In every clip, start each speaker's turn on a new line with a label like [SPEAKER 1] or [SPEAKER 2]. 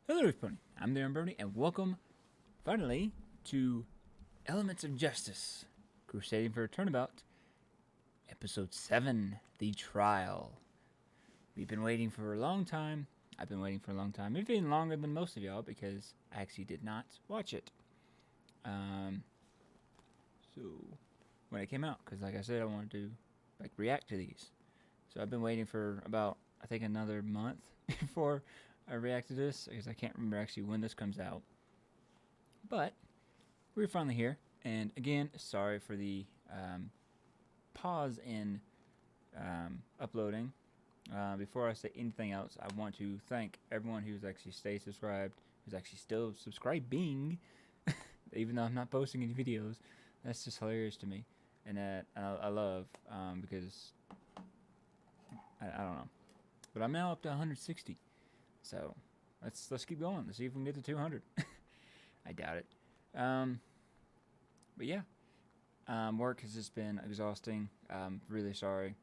[SPEAKER 1] Hello everybody, I'm the Iron Brony, and welcome, finally, to Elements of Justice, Crusading for a Turnabout, Episode 7, The Trial. We've been waiting for a long time. I've been waiting for a long time, even longer than most of y'all, because I actually did not watch it. So, when it came out, because like I said, I wanted to, react to these. So I've been waiting for about, I think, another month before I reacted to this, because I can't remember actually when this comes out. But we're finally here, and again, sorry for the pause in uploading. Before I say anything else, I want to thank everyone who's actually stayed subscribed, who's actually still subscribing, even though I'm not posting any videos. That's just hilarious to me, and that I love because I don't know, but I'm now up to 160. So let's keep going. Let's see if we can get to 200. I doubt it. But yeah, work has just been exhausting. Really sorry.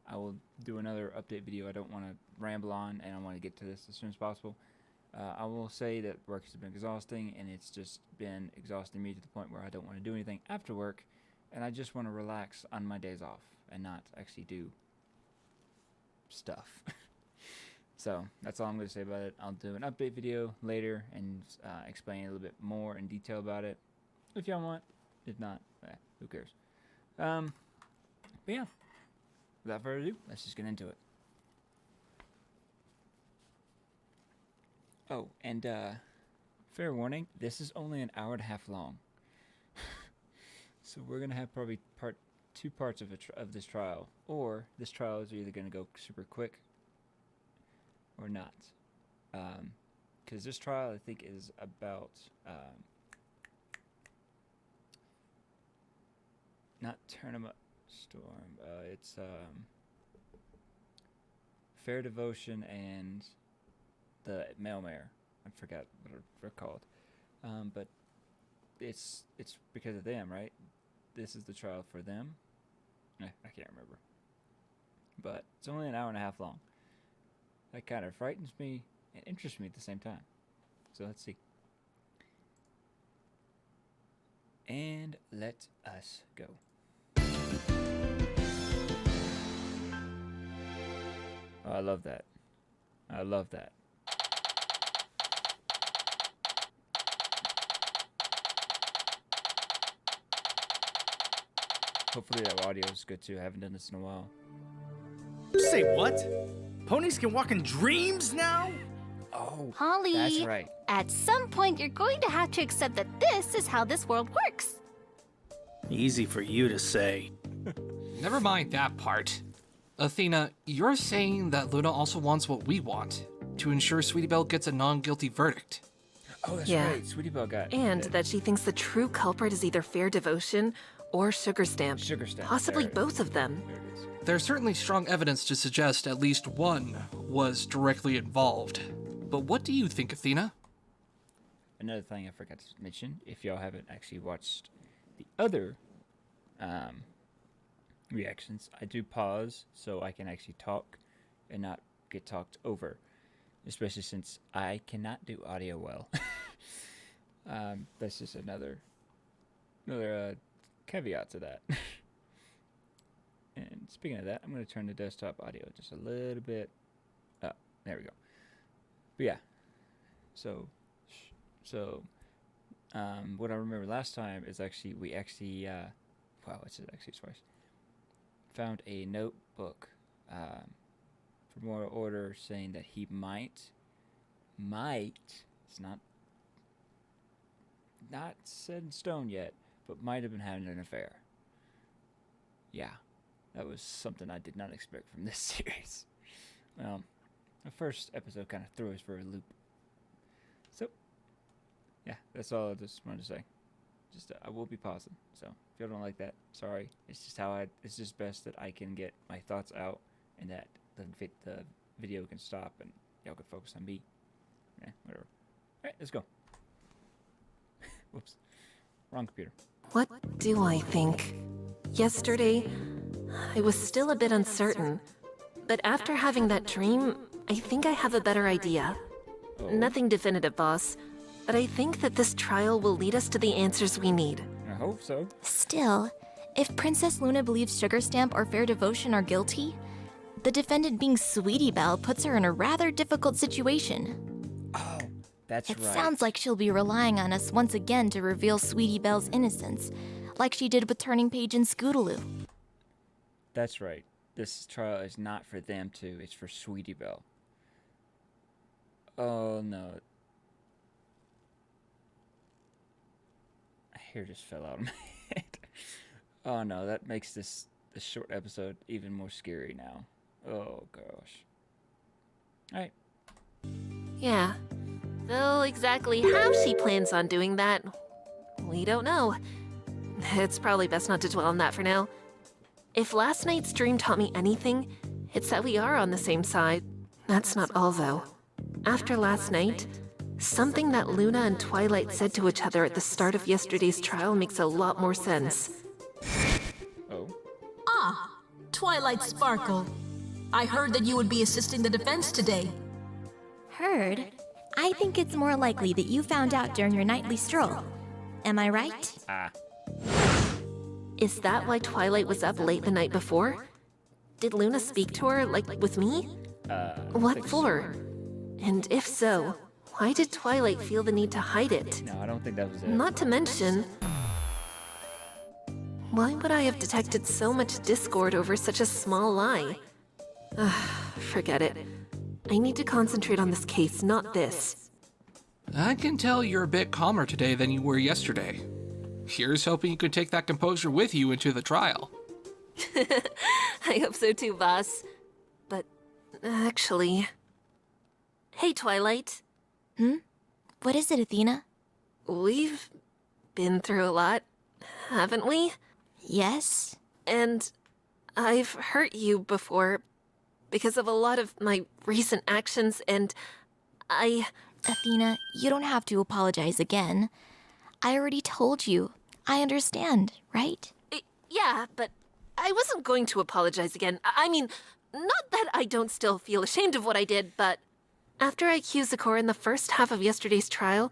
[SPEAKER 1] I will do another update video. I don't want to ramble on, and I want to get to this as soon as possible. I will say that work has been exhausting, and it's just been exhausting me to the point where I don't want to do anything after work, and I just want to relax on my days off and not actually do stuff. So that's all I'm going to say about it. I'll do an update video later and explain a little bit more in detail about it, if y'all want. If not, who cares? But yeah, without further ado, let's just get into it. Oh, and fair warning, this is only an hour and a half long. So we're going to have probably two parts of this trial, or this trial is either going to go super quick or not, because this trial I think is about not Tournament Storm. It's Fair Devotion and the Mailmare. I forgot what they're called, but it's because of them, right? This is the trial for them. I can't remember, but it's only an hour and a half long. That kind of frightens me and interests me at the same time. So let's see. And let us go. Oh, I love that. I love that. Hopefully that audio is good too. I haven't done this in a while.
[SPEAKER 2] Say what? Ponies can walk in dreams now?
[SPEAKER 1] Oh,
[SPEAKER 3] Holly,
[SPEAKER 1] that's right.
[SPEAKER 3] At some point, you're going to have to accept that this is how this world works.
[SPEAKER 2] Easy for you to say.
[SPEAKER 4] Never mind that part. Athena, you're saying that Luna also wants what we want, to ensure Sweetie Belle gets a non-guilty verdict.
[SPEAKER 1] Oh, that's
[SPEAKER 5] Yeah.
[SPEAKER 1] right. Sweetie Belle got
[SPEAKER 5] And
[SPEAKER 1] dead.
[SPEAKER 5] that she thinks the true culprit is either Fair Devotion or Sugar Stamp.
[SPEAKER 1] Sugar Stamp.
[SPEAKER 5] Possibly
[SPEAKER 1] There.
[SPEAKER 5] both of them.
[SPEAKER 1] There it is.
[SPEAKER 4] There's certainly strong evidence to suggest at least one was directly involved. But what do you think, Athena?
[SPEAKER 1] Another thing I forgot to mention, if y'all haven't actually watched the other reactions, I do pause so I can actually talk and not get talked over, especially since I cannot do audio well. That's just another caveat to that. And speaking of that, I'm going to turn the desktop audio just a little bit up. There we go. But yeah, so what I remember last time is actually wow, it's actually twice. Found a notebook from Royal Order saying that he might, it's not set in stone yet, but might have been having an affair. Yeah, that was something I did not expect from this series. The first episode kind of threw us for a loop. So, yeah, that's all I just wanted to say. Just I will be pausing, so if y'all don't like that, sorry. It's just it's just best that I can get my thoughts out and that the video can stop and y'all can focus on me. Whatever. Alright, let's go. Whoops. Wrong computer.
[SPEAKER 5] What do I think? Yesterday, I was still a bit uncertain. But after having that dream, I think I have a better idea. Nothing definitive, boss. But I think that this trial will lead us to the answers we need.
[SPEAKER 1] I hope so.
[SPEAKER 6] Still, if Princess Luna believes Sugar Stamp or Fair Devotion are guilty, the defendant being Sweetie Belle puts her in a rather difficult situation.
[SPEAKER 1] Oh, that's
[SPEAKER 6] It
[SPEAKER 1] right.
[SPEAKER 6] sounds like she'll be relying on us once again to reveal Sweetie Belle's innocence, like she did with Turning Page and Scootaloo.
[SPEAKER 1] That's right. This trial is not for them two. It's for Sweetie Belle. Oh no. A hair just fell out of my head. Oh no, that makes this short episode even more scary now. Oh gosh. Alright.
[SPEAKER 5] Yeah. Though exactly how she plans on doing that, we don't know. It's probably best not to dwell on that for now. If last night's dream taught me anything, it's that we are on the same side. That's not all, though. After last night, something that Luna and Twilight said to each other at the start of yesterday's trial makes a lot more sense.
[SPEAKER 1] Oh.
[SPEAKER 7] Ah, Twilight Sparkle. I heard that you would be assisting the defense today.
[SPEAKER 6] Heard? I think it's more likely that you found out during your nightly stroll. Am I right?
[SPEAKER 1] Ah.
[SPEAKER 5] Is that why Twilight was up late the night before? Did Luna speak to her, like, with me? What
[SPEAKER 1] think
[SPEAKER 5] for? And if so, why did Twilight feel the need to hide it?
[SPEAKER 1] No, I don't think that was it.
[SPEAKER 5] Not to mention, why would I have detected so much discord over such a small lie? Forget it. I need to concentrate on this case, not this.
[SPEAKER 4] I can tell you're a bit calmer today than you were yesterday. Here's hoping you could take that composure with you into the trial.
[SPEAKER 5] I hope so too, boss. But, actually... Hey, Twilight.
[SPEAKER 6] What is it, Athena?
[SPEAKER 5] We've been through a lot, haven't we?
[SPEAKER 6] Yes?
[SPEAKER 5] And I've hurt you before because of a lot of my recent actions, and
[SPEAKER 6] Athena, you don't have to apologize again. I already told you. I understand, right?
[SPEAKER 5] Yeah, but I wasn't going to apologize again. I mean, not that I don't still feel ashamed of what I did, but after I accused Zecora in the first half of yesterday's trial,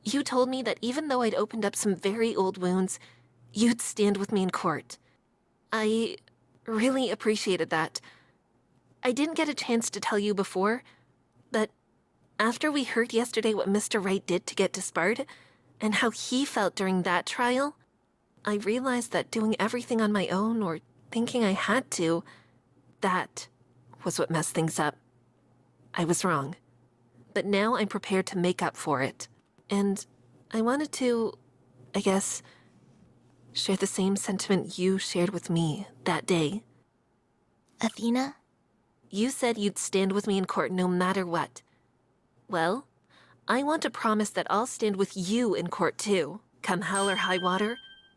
[SPEAKER 5] you told me that even though I'd opened up some very old wounds, you'd stand with me in court. I really appreciated that. I didn't get a chance to tell you before, but after we heard yesterday what Mr. Wright did to get disbarred, and how he felt during that trial, I realized that doing everything on my own, or thinking I had to, that was what messed things up. I was wrong. But now I'm prepared to make up for it. And I wanted to, I guess, share the same sentiment you shared with me that day.
[SPEAKER 6] Athena?
[SPEAKER 5] You said you'd stand with me in court no matter what. Well, I want to promise that I'll stand with you in court too. Come hell or high water,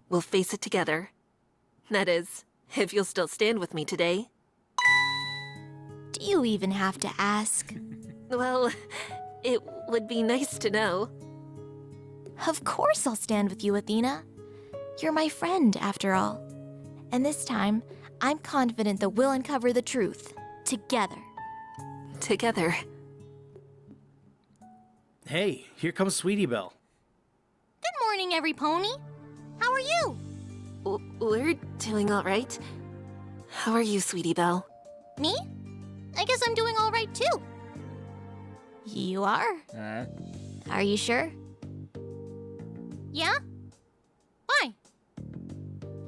[SPEAKER 5] we'll face it together. That is, if you'll still stand with me today.
[SPEAKER 6] Do you even have to ask?
[SPEAKER 5] Well, it would be nice to know.
[SPEAKER 6] Of course I'll stand with you, Athena. You're my friend, after all. And this time, I'm confident that we'll uncover the truth. Together.
[SPEAKER 5] Together.
[SPEAKER 2] Hey, here comes Sweetie Belle.
[SPEAKER 3] Good morning, every pony. How are you?
[SPEAKER 5] We're doing all right. How are you, Sweetie Belle?
[SPEAKER 3] Me? I guess I'm doing all right too.
[SPEAKER 6] You are?
[SPEAKER 1] Uh,
[SPEAKER 6] Are you sure?
[SPEAKER 3] Yeah? Why?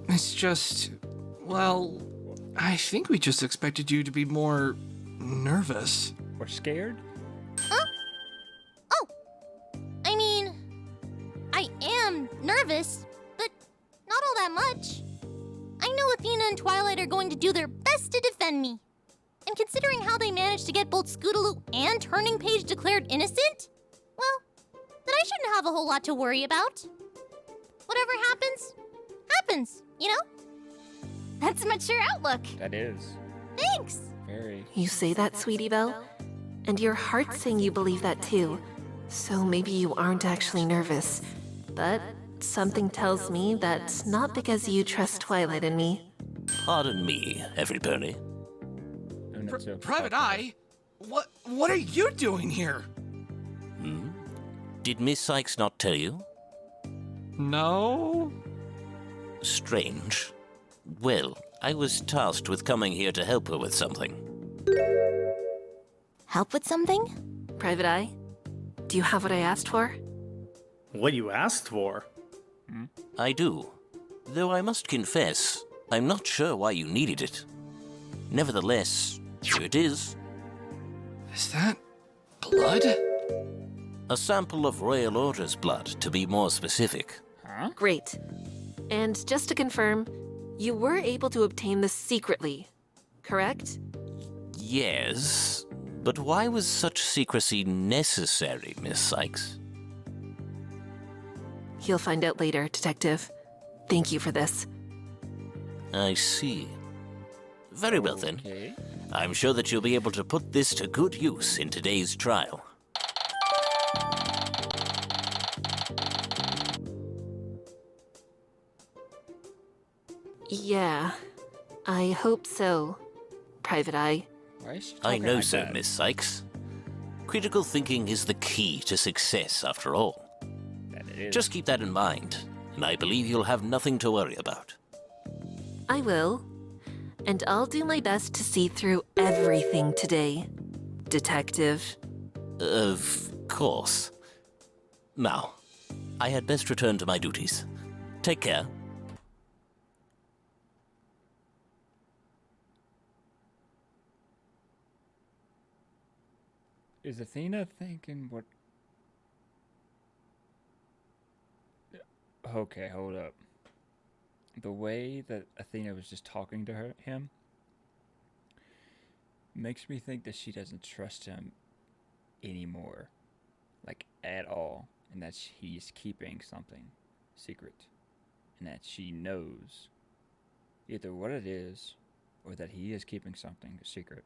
[SPEAKER 4] It's just, well, I think we just expected you to be more nervous.
[SPEAKER 1] we're scared?
[SPEAKER 3] Oh! I mean, I am nervous, but not all that much. I know Athena and Twilight are going to do their best to defend me. And considering how they managed to get both Scootaloo and Turning Page declared innocent, well, then I shouldn't have a whole lot to worry about. Whatever happens, happens, you know? That's a mature outlook.
[SPEAKER 1] That is.
[SPEAKER 3] Thanks.
[SPEAKER 1] Very.
[SPEAKER 5] You say that, Sweetie Belle? And your heart's saying you believe that too. So maybe you aren't actually nervous. But something tells me that's not because you trust Twilight and me.
[SPEAKER 8] Pardon me, every pony.
[SPEAKER 1] Oh, no, so-
[SPEAKER 4] Private Eye? What are you doing here?
[SPEAKER 8] Did Miss Sykes not tell you?
[SPEAKER 4] No?
[SPEAKER 8] Strange. Well, I was tasked with coming here to help her with something.
[SPEAKER 6] Help with something?
[SPEAKER 5] Private Eye, do you have what I asked for?
[SPEAKER 2] What you asked for?
[SPEAKER 8] I do. Though I must confess, I'm not sure why you needed it. Nevertheless, here it is.
[SPEAKER 4] Is that blood?
[SPEAKER 8] A sample of Royal Order's blood, to be more specific.
[SPEAKER 1] Huh?
[SPEAKER 5] Great. And just to confirm, you were able to obtain this secretly, correct?
[SPEAKER 8] Yes, but why was such secrecy necessary, Miss Sykes?
[SPEAKER 5] You'll find out later, Detective. Thank you for this.
[SPEAKER 8] I see. Very well then.
[SPEAKER 1] Okay.
[SPEAKER 8] I'm sure that you'll be able to put this to good use in today's trial.
[SPEAKER 5] Yeah, I hope so, Private Eye.
[SPEAKER 1] Why is she
[SPEAKER 8] I
[SPEAKER 1] talking
[SPEAKER 8] know
[SPEAKER 1] like
[SPEAKER 8] so,
[SPEAKER 1] that?
[SPEAKER 8] Miss Sykes. Critical thinking is the key to success, after all.
[SPEAKER 1] That it is.
[SPEAKER 8] Just keep that in mind, and I believe you'll have nothing to worry about.
[SPEAKER 5] I will. And I'll do my best to see through everything today, Detective.
[SPEAKER 8] Of course. Now, I had best return to my duties. Take care.
[SPEAKER 1] Is Athena thinking what? Okay, hold up. The way that Athena was just talking to him makes me think that she doesn't trust him anymore, like at all, and that he's keeping something secret, and that she knows either what it is or that he is keeping something secret,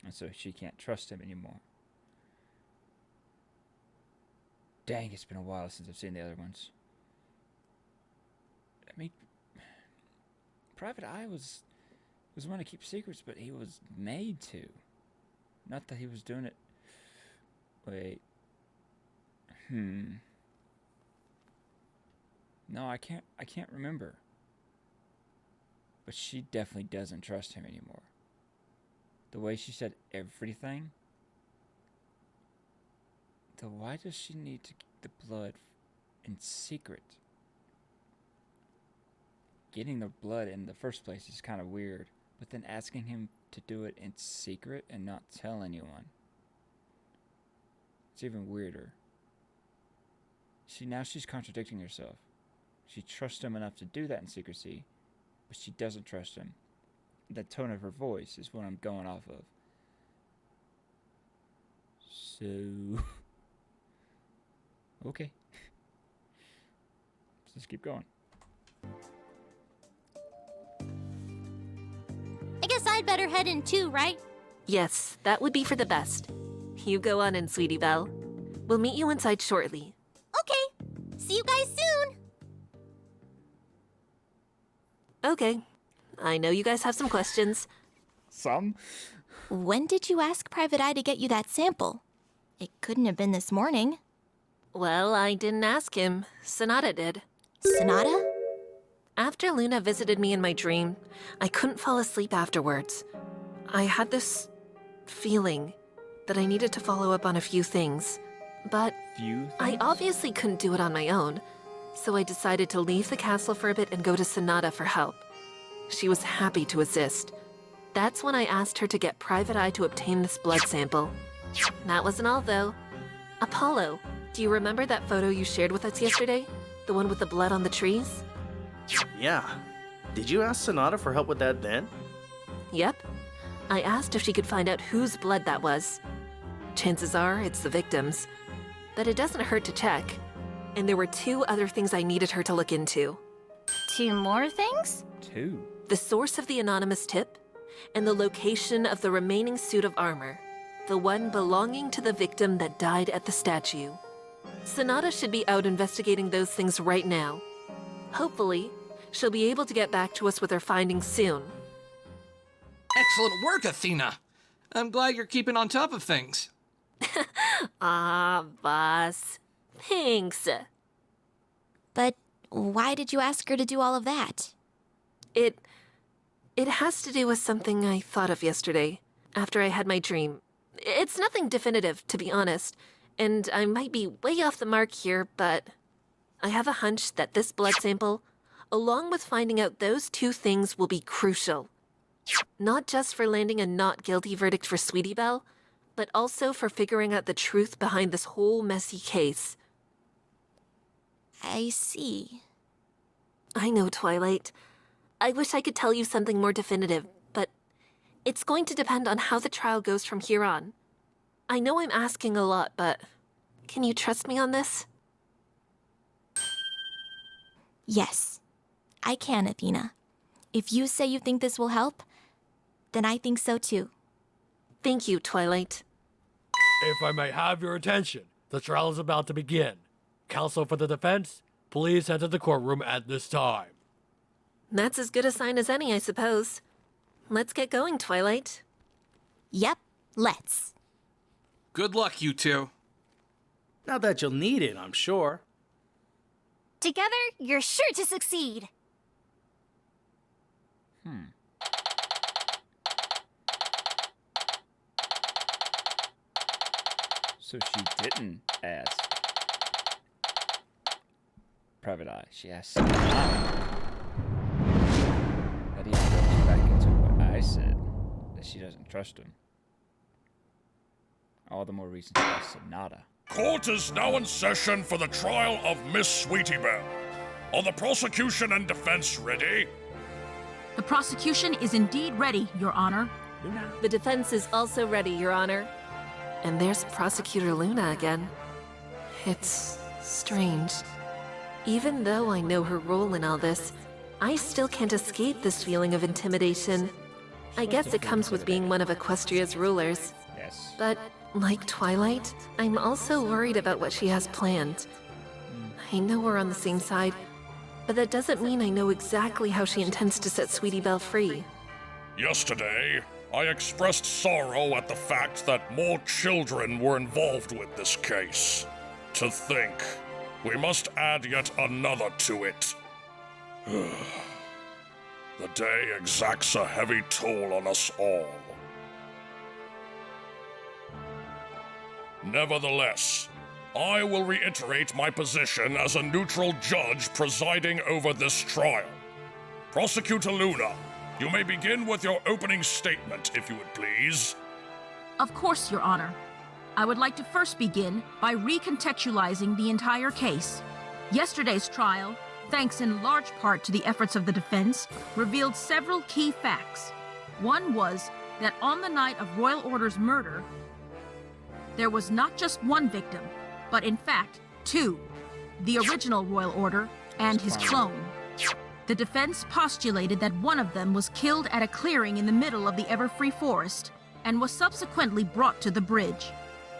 [SPEAKER 1] and so she can't trust him anymore. Dang, it's been a while since I've seen the other ones. I mean, Private Eye was one to keep secrets, but he was made to. Not that he was doing it. Wait. No, I can't remember. But she definitely doesn't trust him anymore. The way she said everything. So why does she need to keep the blood in secret? Getting the blood in the first place is kind of weird, but then asking him to do it in secret and not tell anyone. It's even weirder. Now she's contradicting herself. She trusts him enough to do that in secrecy, but she doesn't trust him. The tone of her voice is what I'm going off of. So... Okay. Let's just keep going.
[SPEAKER 3] I guess I'd better head in too, right?
[SPEAKER 5] Yes, that would be for the best. You go on in, Sweetie Belle. We'll meet you inside shortly.
[SPEAKER 3] Okay. See you guys soon.
[SPEAKER 5] Okay. I know you guys have some questions.
[SPEAKER 1] Some?
[SPEAKER 6] When did you ask Private Eye to get you that sample? It couldn't have been this morning.
[SPEAKER 5] Well, I didn't ask him. Sonata did.
[SPEAKER 6] Sonata?
[SPEAKER 5] After Luna visited me in my dream, I couldn't fall asleep afterwards. I had this feeling that I needed to follow up on a few things, but I obviously couldn't do it on my own, so I decided to leave the castle for a bit and go to Sonata for help. She was happy to assist. That's when I asked her to get Private Eye to obtain this blood sample. That wasn't all, though. Apollo, do you remember that photo you shared with us yesterday? The one with the blood on the trees?
[SPEAKER 2] Yeah. Did you ask Sonata for help with that then?
[SPEAKER 5] Yep. I asked if she could find out whose blood that was. Chances are it's the victim's. But it doesn't hurt to check. And there were 2 other things I needed her to look into.
[SPEAKER 6] 2 more things?
[SPEAKER 1] 2?
[SPEAKER 5] The source of the anonymous tip, and the location of the remaining suit of armor. The one belonging to the victim that died at the statue. Sonata should be out investigating those things right now. Hopefully, she'll be able to get back to us with her findings soon.
[SPEAKER 4] Excellent work, Athena. I'm glad you're keeping on top of things.
[SPEAKER 5] Ah, boss. Thanks.
[SPEAKER 6] But why did you ask her to do all of that?
[SPEAKER 5] It has to do with something I thought of yesterday, after I had my dream. It's nothing definitive, to be honest, and I might be way off the mark here, but I have a hunch that this blood sample, along with finding out those two things, will be crucial. Not just for landing a not guilty verdict for Sweetie Belle, but also for figuring out the truth behind this whole messy case.
[SPEAKER 6] I see.
[SPEAKER 5] I know, Twilight. I wish I could tell you something more definitive, but it's going to depend on how the trial goes from here on. I know I'm asking a lot, but can you trust me on this?
[SPEAKER 6] Yes, I can, Athena. If you say you think this will help, then I think so too.
[SPEAKER 5] Thank you, Twilight.
[SPEAKER 9] If I may have your attention, the trial is about to begin. Counsel for the defense, please enter the courtroom at this time.
[SPEAKER 5] That's as good a sign as any, I suppose. Let's get going, Twilight.
[SPEAKER 6] Yep, let's.
[SPEAKER 4] Good luck, you two.
[SPEAKER 2] Not that you'll need it, I'm sure.
[SPEAKER 3] Together, you're sure to succeed.
[SPEAKER 1] So she didn't ask Private Eye. She asked Sonata. That even goes back into what I said, that she doesn't trust him. All the more reason to ask Sonata.
[SPEAKER 10] Court is now in session for the trial of Miss Sweetie Belle. Are the prosecution and defense ready?
[SPEAKER 7] The prosecution is indeed ready, Your Honor.
[SPEAKER 5] The defense is also ready, Your Honor. And there's Prosecutor Luna again. It's strange. Even though I know her role in all this, I still can't escape this feeling of intimidation. I guess it comes with being one of Equestria's rulers.
[SPEAKER 1] Yes.
[SPEAKER 5] But, like Twilight, I'm also worried about what she has planned. I know we're on the same side, but that doesn't mean I know exactly how she intends to set Sweetie Belle free.
[SPEAKER 10] Yesterday, I expressed sorrow at the fact that more children were involved with this case. To think, we must add yet another to it. The day exacts a heavy toll on us all. Nevertheless, I will reiterate my position as a neutral judge presiding over this trial. Prosecutor Luna, you may begin with your opening statement, if you would please.
[SPEAKER 7] Of course, Your Honor. I would like to first begin by recontextualizing the entire case. Yesterday's trial, thanks in large part to the efforts of the defense, revealed several key facts. One was that on the night of Royal Order's murder, there was not just one victim, but in fact, two. The original Royal Order and his clone. The defense postulated that one of them was killed at a clearing in the middle of the Everfree Forest and was subsequently brought to the bridge.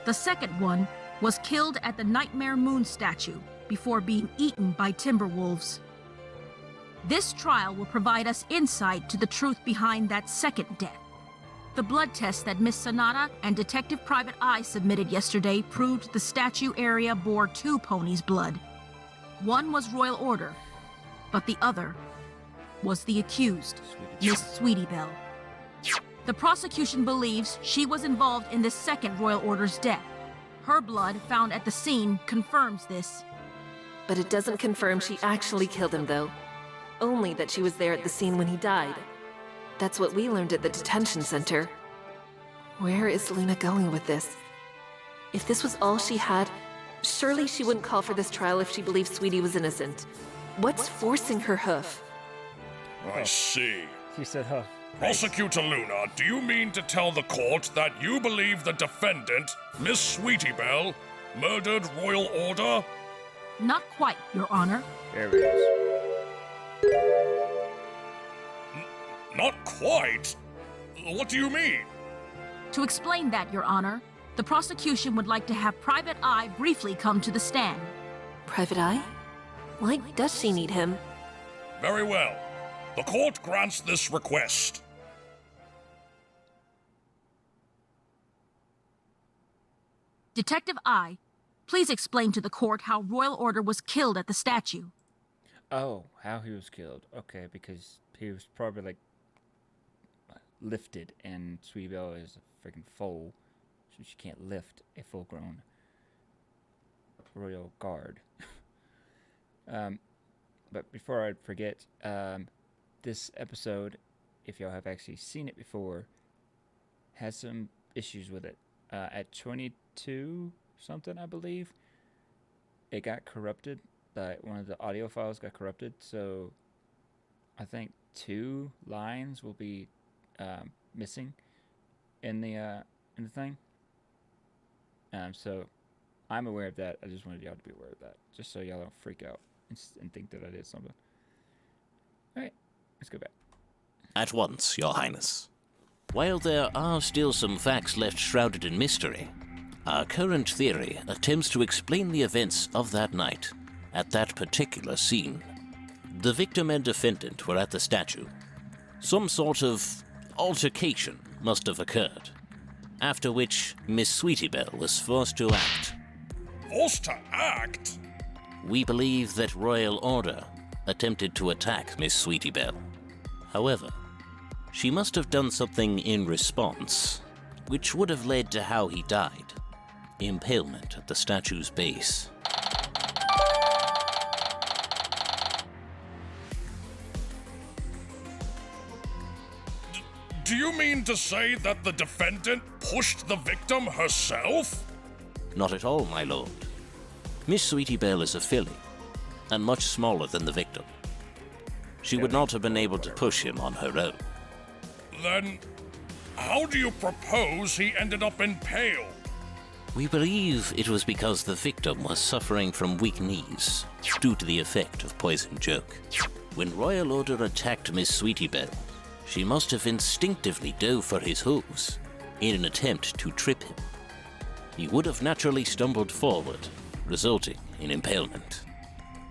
[SPEAKER 7] The second one was killed at the Nightmare Moon statue before being eaten by Timberwolves. This trial will provide us insight to the truth behind that second death. The blood test that Miss Sonata and Detective Private Eye submitted yesterday proved the statue area bore two ponies' blood. One was Royal Order, but the other was the accused, Miss Sweetie Belle. The prosecution believes she was involved in the second Royal Order's death. Her blood found at the scene confirms this.
[SPEAKER 5] But it doesn't confirm she actually killed him, though. Only that she was there at the scene when he died. That's what we learned at the detention center. Where is Luna going with this? If this was all she had, surely she wouldn't call for this trial if she believed Sweetie was innocent. What's forcing her hoof?
[SPEAKER 10] I see.
[SPEAKER 1] He said, huh.
[SPEAKER 10] Prosecutor Luna, do you mean to tell the court that you believe the defendant, Miss Sweetie Belle, murdered Royal Order?
[SPEAKER 7] Not quite, Your Honor.
[SPEAKER 1] There it is.
[SPEAKER 10] Not quite. What do you mean?
[SPEAKER 7] To explain that, Your Honor, the prosecution would like to have Private Eye briefly come to the stand.
[SPEAKER 5] Private Eye? Why does she need him?
[SPEAKER 10] Very well. The court grants this request.
[SPEAKER 7] Detective I, please explain to the court how Royal Order was killed at the statue.
[SPEAKER 1] Oh, how he was killed. Okay, because he was probably like lifted, and Sweetie Belle is a freaking foal, so she can't lift a full-grown royal guard. But before I forget, this episode, if y'all have actually seen it before, has some issues with it. At 22 something, I believe, it got corrupted. One of the audio files got corrupted, so I think 2 lines will be missing in the thing. So I'm aware of that. I just wanted y'all to be aware of that, just so y'all don't freak out and think that I did something. All right, let's go back.
[SPEAKER 8] At once, Your Highness. While there are still some facts left shrouded in mystery, our current theory attempts to explain the events of that night at that particular scene. The victim and defendant were at the statue. Some sort of altercation must have occurred, after which Miss Sweetie Belle was forced to act.
[SPEAKER 10] Forced to act?
[SPEAKER 8] We believe that Royal Order attempted to attack Miss Sweetie Belle. However, she must have done something in response, which would have led to how he died. Impalement at the statue's base.
[SPEAKER 10] Do you mean to say that the defendant pushed the victim herself?
[SPEAKER 8] Not at all, my lord. Miss Sweetie Belle is a filly, and much smaller than the victim. She would not have been able to push him on her own.
[SPEAKER 10] Then, how do you propose he ended up impaled?
[SPEAKER 8] We believe it was because the victim was suffering from weak knees due to the effect of Poison Joke. When Royal Order attacked Miss Sweetie Belle, she must have instinctively dove for his hooves in an attempt to trip him. He would have naturally stumbled forward, resulting in impalement.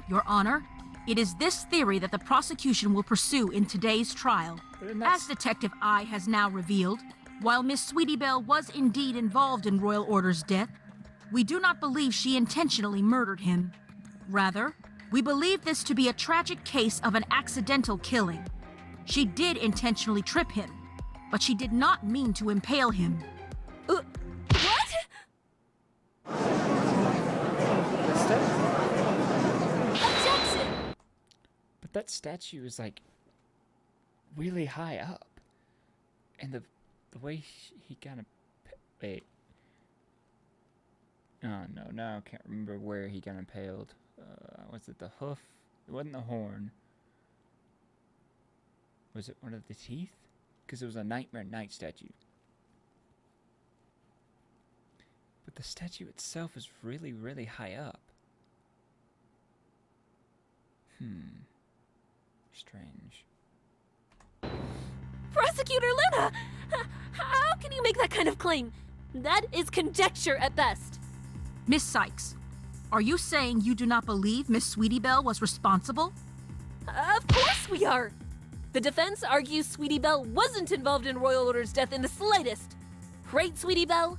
[SPEAKER 7] Your Honor, it is this theory that the prosecution will pursue in today's trial. As Detective I has now revealed, while Miss Sweetie Belle was indeed involved in Royal Order's death, we do not believe she intentionally murdered him. Rather, we believe this to be a tragic case of an accidental killing. She did intentionally trip him, but she did not mean to impale him.
[SPEAKER 5] What?
[SPEAKER 3] Objection!
[SPEAKER 1] But that statue is like really high up, and the way he kind of wait. Oh no, now I can't remember where he got impaled. Was it the hoof? It wasn't the horn. Was it one of the teeth? Because it was a Nightmare Night statue. But the statue itself is really, really high up. Strange.
[SPEAKER 5] Prosecutor Luna! How can you make that kind of claim? That is conjecture at best.
[SPEAKER 7] Miss Sykes, are you saying you do not believe Miss Sweetie Belle was responsible?
[SPEAKER 5] Of course we are! The defense argues Sweetie Belle wasn't involved in Royal Order's death in the slightest. Right, Sweetie Belle?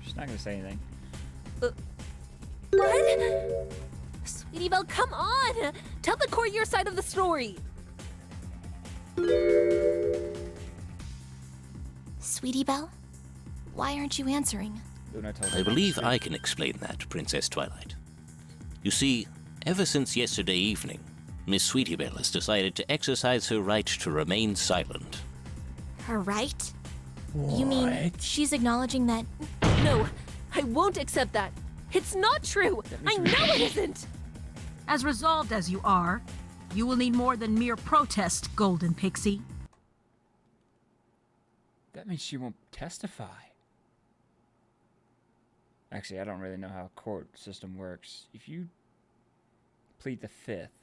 [SPEAKER 1] She's not gonna say anything.
[SPEAKER 5] What? Sweetie Belle, come on! Tell the court your side of the story.
[SPEAKER 6] Sweetie Belle? Why aren't you answering?
[SPEAKER 1] Luna told
[SPEAKER 8] I
[SPEAKER 1] her
[SPEAKER 8] believe
[SPEAKER 1] to
[SPEAKER 8] I can explain that, Princess Twilight. You see, ever since yesterday evening, Miss Sweetie Belle has decided to exercise her right to remain silent.
[SPEAKER 6] Her right? You mean she's acknowledging that?
[SPEAKER 5] No, I won't accept that. It's not true. I know it isn't.
[SPEAKER 7] As resolved as you are, you will need more than mere protest, Golden Pixie.
[SPEAKER 1] That means she won't testify. Actually, I don't really know how a court system works. If you plead the fifth,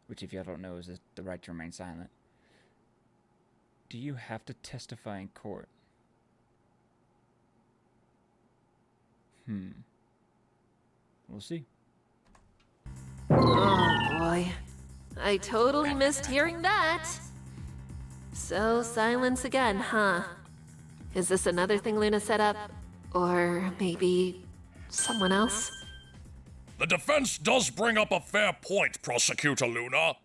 [SPEAKER 1] which if y'all don't know is the right to remain silent, do you have to testify in court? We'll see.
[SPEAKER 5] Oh boy. I totally missed hearing that. So silence again, huh? Is this another thing Luna set up? Or maybe someone else?
[SPEAKER 10] The defense does bring up a fair point, Prosecutor Luna.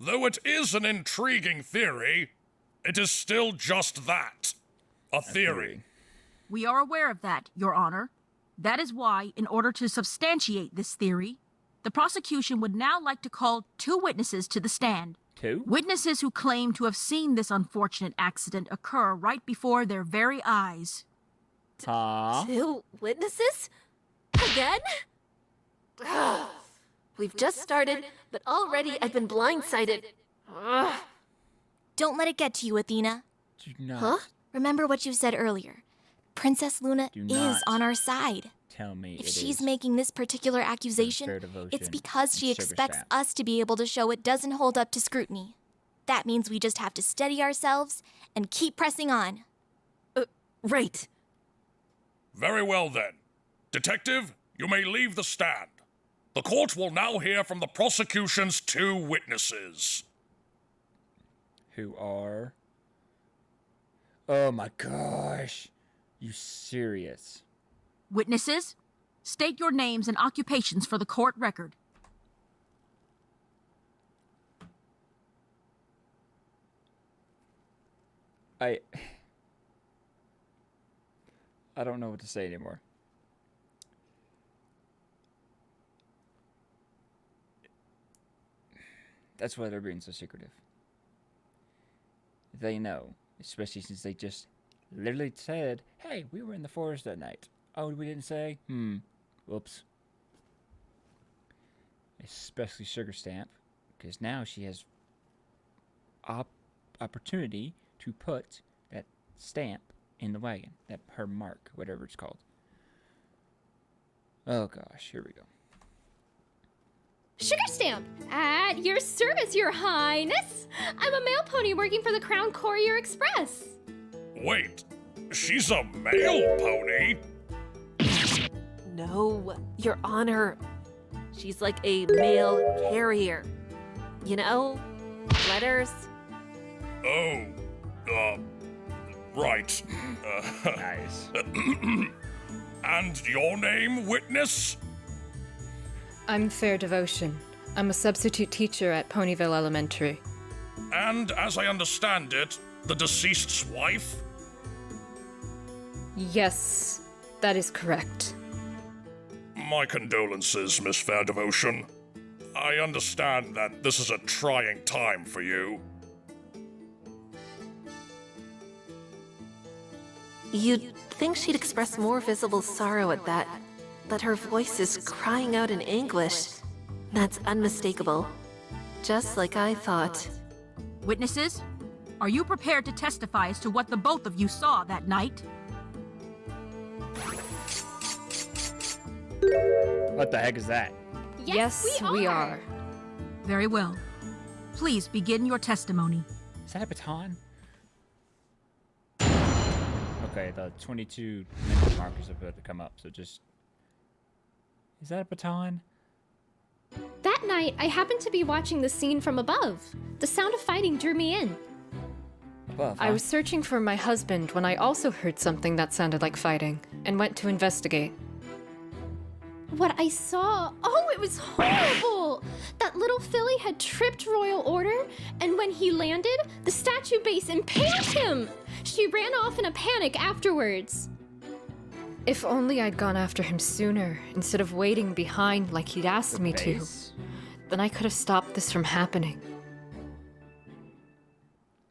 [SPEAKER 10] Though it is an intriguing theory, it is still just that. A theory.
[SPEAKER 7] We are aware of that, Your Honor. That is why, in order to substantiate this theory, the prosecution would now like to call 2 witnesses to the stand.
[SPEAKER 1] 2?
[SPEAKER 7] Witnesses who claim to have seen this unfortunate accident occur right before their very eyes.
[SPEAKER 1] Huh?
[SPEAKER 5] 2 witnesses? Again? Ugh. We've just started, but already I've been blindsided. Ugh.
[SPEAKER 6] Don't let it get to you, Athena.
[SPEAKER 1] Do not
[SPEAKER 5] Huh?
[SPEAKER 6] Remember what you said earlier. Princess Luna
[SPEAKER 1] Do
[SPEAKER 6] is
[SPEAKER 1] not
[SPEAKER 6] on our side.
[SPEAKER 1] tell me
[SPEAKER 6] If
[SPEAKER 1] it
[SPEAKER 6] she's
[SPEAKER 1] is
[SPEAKER 6] making this particular accusation,
[SPEAKER 1] fair devotion
[SPEAKER 6] it's because she
[SPEAKER 1] and sugar
[SPEAKER 6] expects
[SPEAKER 1] stamp.
[SPEAKER 6] us to be able to show it doesn't hold up to scrutiny. That means we just have to steady ourselves and keep pressing on.
[SPEAKER 5] Right.
[SPEAKER 10] Very well then. Detective, you may leave the stand. The court will now hear from the prosecution's 2 witnesses.
[SPEAKER 1] who are. Oh my gosh. You serious?
[SPEAKER 7] Witnesses, state your names and occupations for the court record.
[SPEAKER 1] I don't know what to say anymore. That's why they're being so secretive. They know, especially since they just literally said, "Hey, we were in the forest that night." Oh, we didn't say? Whoops. Especially Sugar Stamp, because now she has opportunity to put that stamp in the wagon, that her mark, whatever it's called. Oh gosh, here we go.
[SPEAKER 11] Sugar Stamp! At your service, Your Highness! I'm a mail pony working for the Crown Courier Express.
[SPEAKER 10] Wait, she's a male pony?
[SPEAKER 5] No, Your Honor. She's like a mail carrier. You know? Letters.
[SPEAKER 10] Oh, right.
[SPEAKER 1] Nice.
[SPEAKER 10] And your name, witness?
[SPEAKER 12] I'm Fair Devotion. I'm a substitute teacher at Ponyville Elementary.
[SPEAKER 10] And as I understand it, the deceased's wife?
[SPEAKER 12] Yes, that is correct.
[SPEAKER 10] My condolences, Miss Fair Devotion. I understand that this is a trying time for you.
[SPEAKER 5] You'd think she'd express more visible sorrow at that, but her voice is crying out in anguish. That's unmistakable. Just like I thought.
[SPEAKER 7] Witnesses, are you prepared to testify as to what the both of you saw that night?
[SPEAKER 1] What the heck is that?
[SPEAKER 12] Yes, we are.
[SPEAKER 7] Very well. Please begin your testimony.
[SPEAKER 1] Is that a baton? Okay, the 22-minute mark is about to come up, so just... Is that a baton?
[SPEAKER 11] That night, I happened to be watching the scene from above. The sound of fighting drew me in.
[SPEAKER 1] Above,
[SPEAKER 12] I
[SPEAKER 1] huh?
[SPEAKER 12] was searching for my husband when I also heard something that sounded like fighting, and went to investigate.
[SPEAKER 11] What I saw, oh, it was horrible! That little filly had tripped Royal Order, and when he landed, the statue base impaled him! She ran off in a panic afterwards.
[SPEAKER 12] If only I'd gone after him sooner, instead of waiting behind like he'd asked me to.
[SPEAKER 1] Base?
[SPEAKER 12] Then I could have stopped this from happening.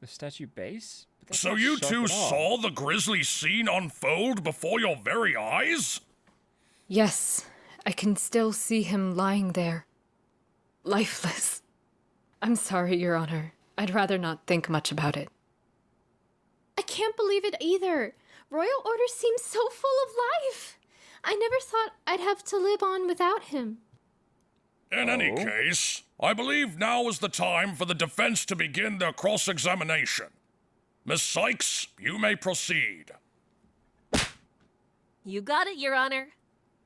[SPEAKER 1] The statue base? But that's
[SPEAKER 10] So
[SPEAKER 1] not
[SPEAKER 10] you
[SPEAKER 1] sharp
[SPEAKER 10] two
[SPEAKER 1] at all.
[SPEAKER 10] saw the grisly scene unfold before your very eyes?
[SPEAKER 12] Yes, I can still see him lying there. Lifeless. I'm sorry, Your Honor. I'd rather not think much about it.
[SPEAKER 11] I can't believe it either. Royal Order seems so full of life. I never thought I'd have to live on without him.
[SPEAKER 10] In any case, I believe now is the time for the defense to begin their cross-examination. Miss Sykes, you may proceed.
[SPEAKER 5] You got it, Your Honor.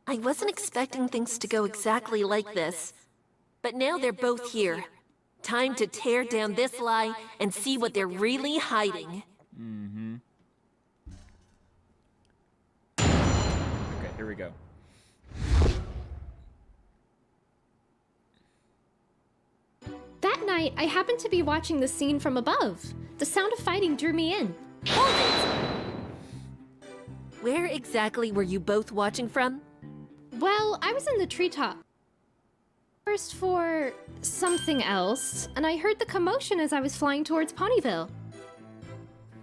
[SPEAKER 5] I wasn't expecting things to go exactly like this. But now they're both here. Time to tear down this lie and see what they're really hiding.
[SPEAKER 1] here we go.
[SPEAKER 11] That night, I happened to be watching the scene from above. The sound of fighting drew me in.
[SPEAKER 5] Where exactly were you both watching from?
[SPEAKER 11] Well, I was in the treetop. First for something else, and I heard the commotion as I was flying towards Ponyville.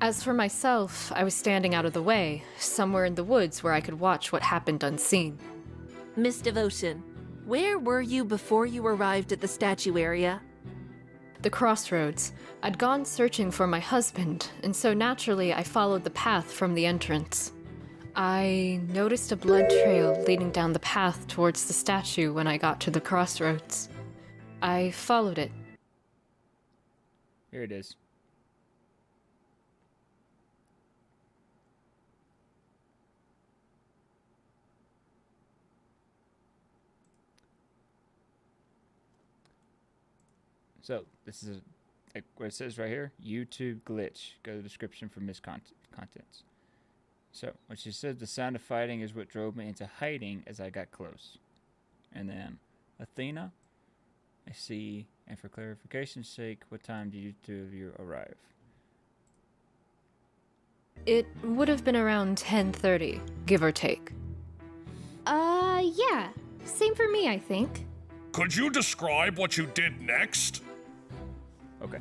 [SPEAKER 12] As for myself, I was standing out of the way, somewhere in the woods where I could watch what happened unseen.
[SPEAKER 5] Miss Devotion, where were you before you arrived at the statue area?
[SPEAKER 12] The crossroads. I'd gone searching for my husband, and so naturally I followed the path from the entrance. I noticed a blood trail leading down the path towards the statue when I got to the crossroads. I followed it.
[SPEAKER 1] Here it is. So, this is like what it says right here. YouTube glitch. Go to the description for contents. So, when she said the sound of fighting is what drove me into hiding as I got close. And then, Athena, I see, and for clarification's sake, what time did you two of you arrive?
[SPEAKER 12] It would have been around 10:30, give or take.
[SPEAKER 11] Yeah. Same for me, I think.
[SPEAKER 10] Could you describe what you did next?
[SPEAKER 1] Okay.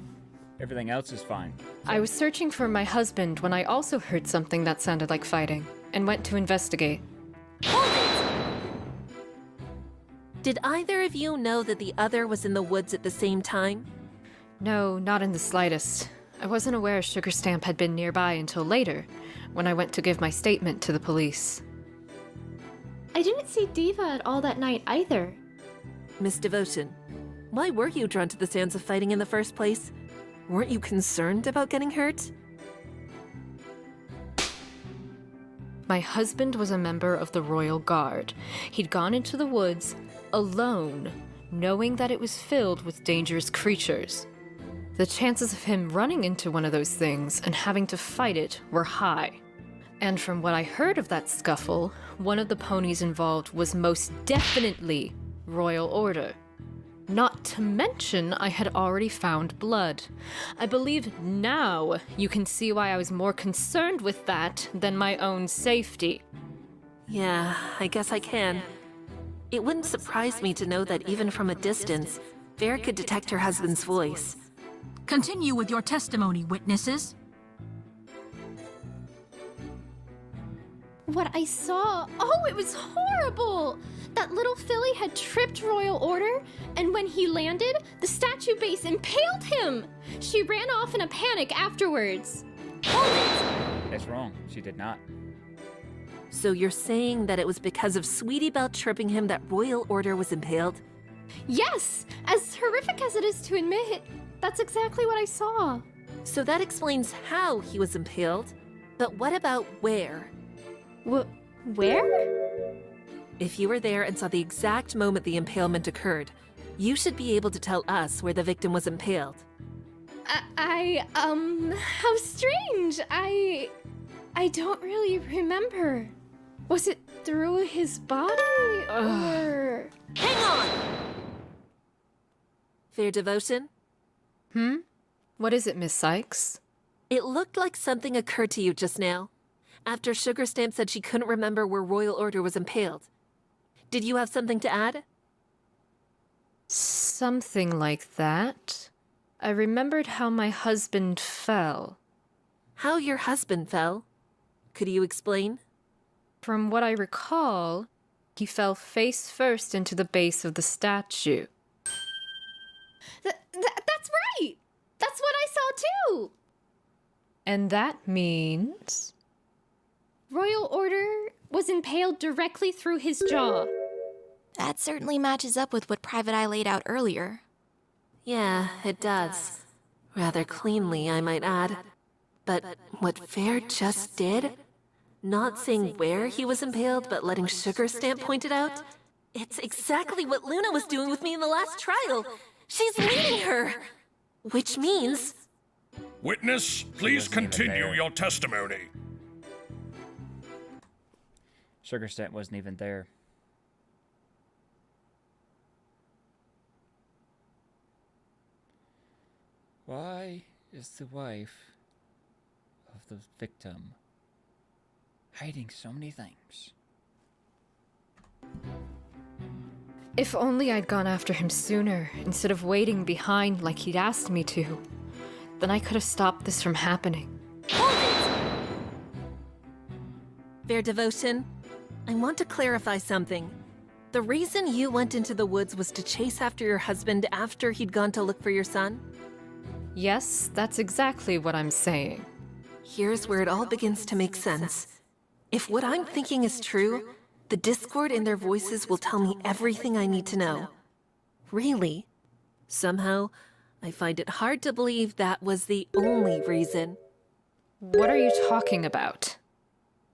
[SPEAKER 1] Everything else is fine.
[SPEAKER 12] I was searching for my husband when I also heard something that sounded like fighting, and went to investigate.
[SPEAKER 5] Did either of you know that the other was in the woods at the same time?
[SPEAKER 12] No, not in the slightest. I wasn't aware Sugar Stamp had been nearby until later, when I went to give my statement to the police.
[SPEAKER 11] I didn't see Diva at all that night either.
[SPEAKER 5] Miss Devotion, why were you drawn to the sounds of fighting in the first place? Weren't you concerned about getting hurt?
[SPEAKER 12] My husband was a member of the Royal Guard. He'd gone into the woods alone, knowing that it was filled with dangerous creatures. The chances of him running into one of those things and having to fight it were high. And from what I heard of that scuffle, one of the ponies involved was most definitely Royal Order. Not to mention, I had already found blood. I believe now you can see why I was more concerned with that than my own safety.
[SPEAKER 5] Yeah, I guess I can. It wouldn't surprise me to know that even from a distance, Fair could detect her husband's voice.
[SPEAKER 7] Continue with your testimony, witnesses.
[SPEAKER 11] What I saw, it was horrible! That little filly had tripped Royal Order, and when he landed, the statue base impaled him! She ran off in a panic afterwards.
[SPEAKER 1] That's wrong. She did not.
[SPEAKER 5] So you're saying that it was because of Sweetie Belle tripping him that Royal Order was impaled?
[SPEAKER 11] Yes! As horrific as it is to admit, that's exactly what I saw.
[SPEAKER 5] So that explains how he was impaled. But what about where?
[SPEAKER 11] Where?
[SPEAKER 5] If you were there and saw the exact moment the impalement occurred, you should be able to tell us where the victim was impaled.
[SPEAKER 11] How strange. I don't really remember. Was it through his body, or...
[SPEAKER 5] Hang on! Fair Devotion?
[SPEAKER 12] What is it, Miss Sykes?
[SPEAKER 5] It looked like something occurred to you just now, after Sugar Stamp said she couldn't remember where Royal Order was impaled. Did you have something to add?
[SPEAKER 12] Something like that. I remembered how my husband fell.
[SPEAKER 5] How your husband fell? Could you explain?
[SPEAKER 12] From what I recall, he fell face first into the base of the statue.
[SPEAKER 11] That's right! That's what I saw too!
[SPEAKER 12] And that means...
[SPEAKER 11] Royal Order was impaled directly through his jaw.
[SPEAKER 6] That certainly matches up with what Private Eye laid out earlier.
[SPEAKER 5] Yeah, it does. Rather cleanly, I might add. But what Fair just did? Not saying where he was impaled, but letting Sugar Stamp point it out? It's exactly what Luna was doing with me in the last trial. She's leading her! Which means...
[SPEAKER 10] Witness, please continue your testimony.
[SPEAKER 1] Sugarstamp wasn't even there. Why is the wife of the victim hiding so many things?
[SPEAKER 12] If only I'd gone after him sooner, instead of waiting behind like he'd asked me to. Then I could have stopped this from happening.
[SPEAKER 5] Fair Devotion, I want to clarify something. The reason you went into the woods was to chase after your husband after he'd gone to look for your son?
[SPEAKER 12] Yes, that's exactly what I'm saying.
[SPEAKER 5] Here's where it all begins to make sense. If what I'm thinking is true, the discord in their voices will tell me everything I need to know. Really? Somehow, I find it hard to believe that was the only reason.
[SPEAKER 12] What are you talking about?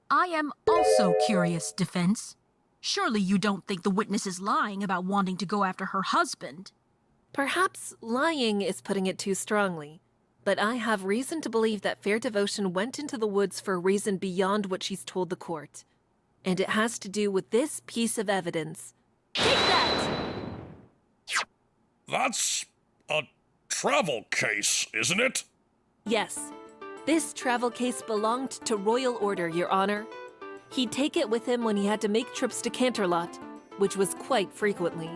[SPEAKER 7] I am also curious, Defense. Surely you don't think the witness is lying about wanting to go after her husband?
[SPEAKER 5] Perhaps lying is putting it too strongly, but I have reason to believe that Fair Devotion went into the woods for a reason beyond what she's told the court. And it has to do with this piece of evidence. Take that!
[SPEAKER 10] That's a travel case, isn't it?
[SPEAKER 5] Yes. This travel case belonged to Royal Order, Your Honor. He'd take it with him when he had to make trips to Canterlot, which was quite frequently.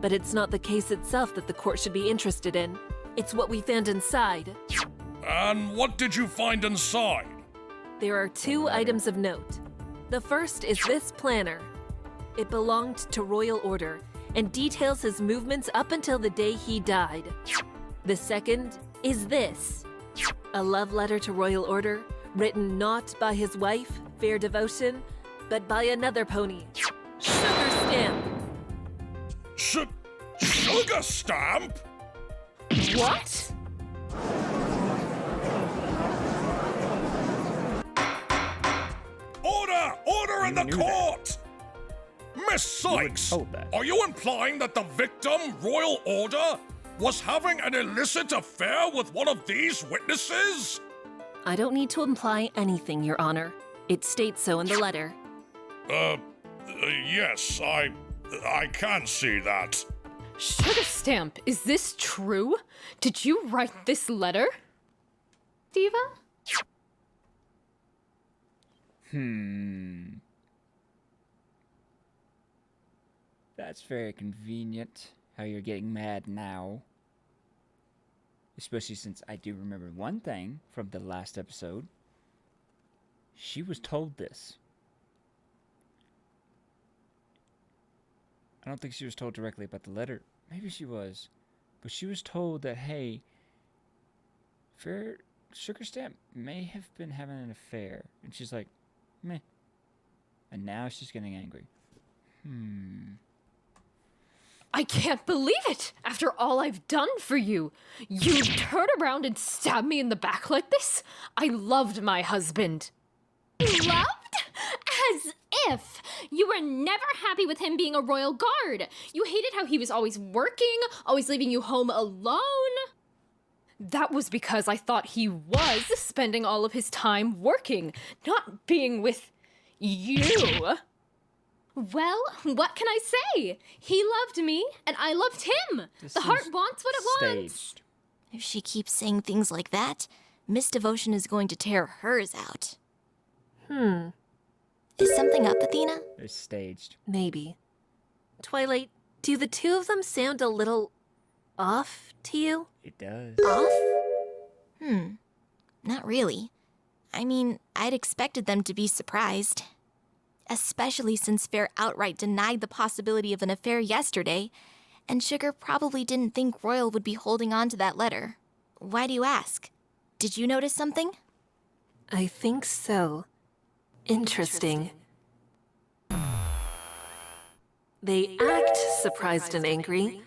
[SPEAKER 5] But it's not the case itself that the court should be interested in. It's what we found inside.
[SPEAKER 10] And what did you find inside?
[SPEAKER 5] There are 2 items of note. The first is this planner. It belonged to Royal Order and details his movements up until the day he died. The second is this. A love letter to Royal Order, written not by his wife, Fair Devotion, but by another pony, Sugarstamp.
[SPEAKER 10] Sugarstamp?
[SPEAKER 12] What?
[SPEAKER 10] Order! Order in the court! Miss Sykes, are you implying that the victim, Royal Order, was having an illicit affair with one of these witnesses?
[SPEAKER 5] I don't need to imply anything, Your Honor. It states so in the letter.
[SPEAKER 10] Yes, I can see that.
[SPEAKER 12] Sugarstamp, is this true? Did you write this letter?
[SPEAKER 11] Diva?
[SPEAKER 1] That's very convenient how you're getting mad now. Especially since I do remember one thing from the last episode. She was told this. I don't think she was told directly about the letter. Maybe she was. But she was told that, hey, Sugarstamp may have been having an affair. And she's like, meh. And now she's getting angry.
[SPEAKER 12] I can't believe it! After all I've done for you, you turn around and stab me in the back like this? I loved my husband.
[SPEAKER 11] Loved? As if! You were never happy with him being a royal guard. You hated how he was always working, always leaving you home alone.
[SPEAKER 12] That was because I thought he was spending all of his time working, not being with you.
[SPEAKER 11] Well, what can I say? He loved me, and I loved him. The heart wants what it wants.
[SPEAKER 6] If she keeps saying things like that, Miss Devotion is going to tear hers out. Is something up, Athena?
[SPEAKER 1] It's staged.
[SPEAKER 5] Maybe. Twilight, do the 2 of them sound a little off to you?
[SPEAKER 1] It does.
[SPEAKER 6] Off? Not really. I mean, I'd expected them to be surprised. Especially since Fair outright denied the possibility of an affair yesterday, and Sugar probably didn't think Royal would be holding on to that letter. Why do you ask? Did you notice something?
[SPEAKER 5] I think so. Interesting. They act surprised and angry,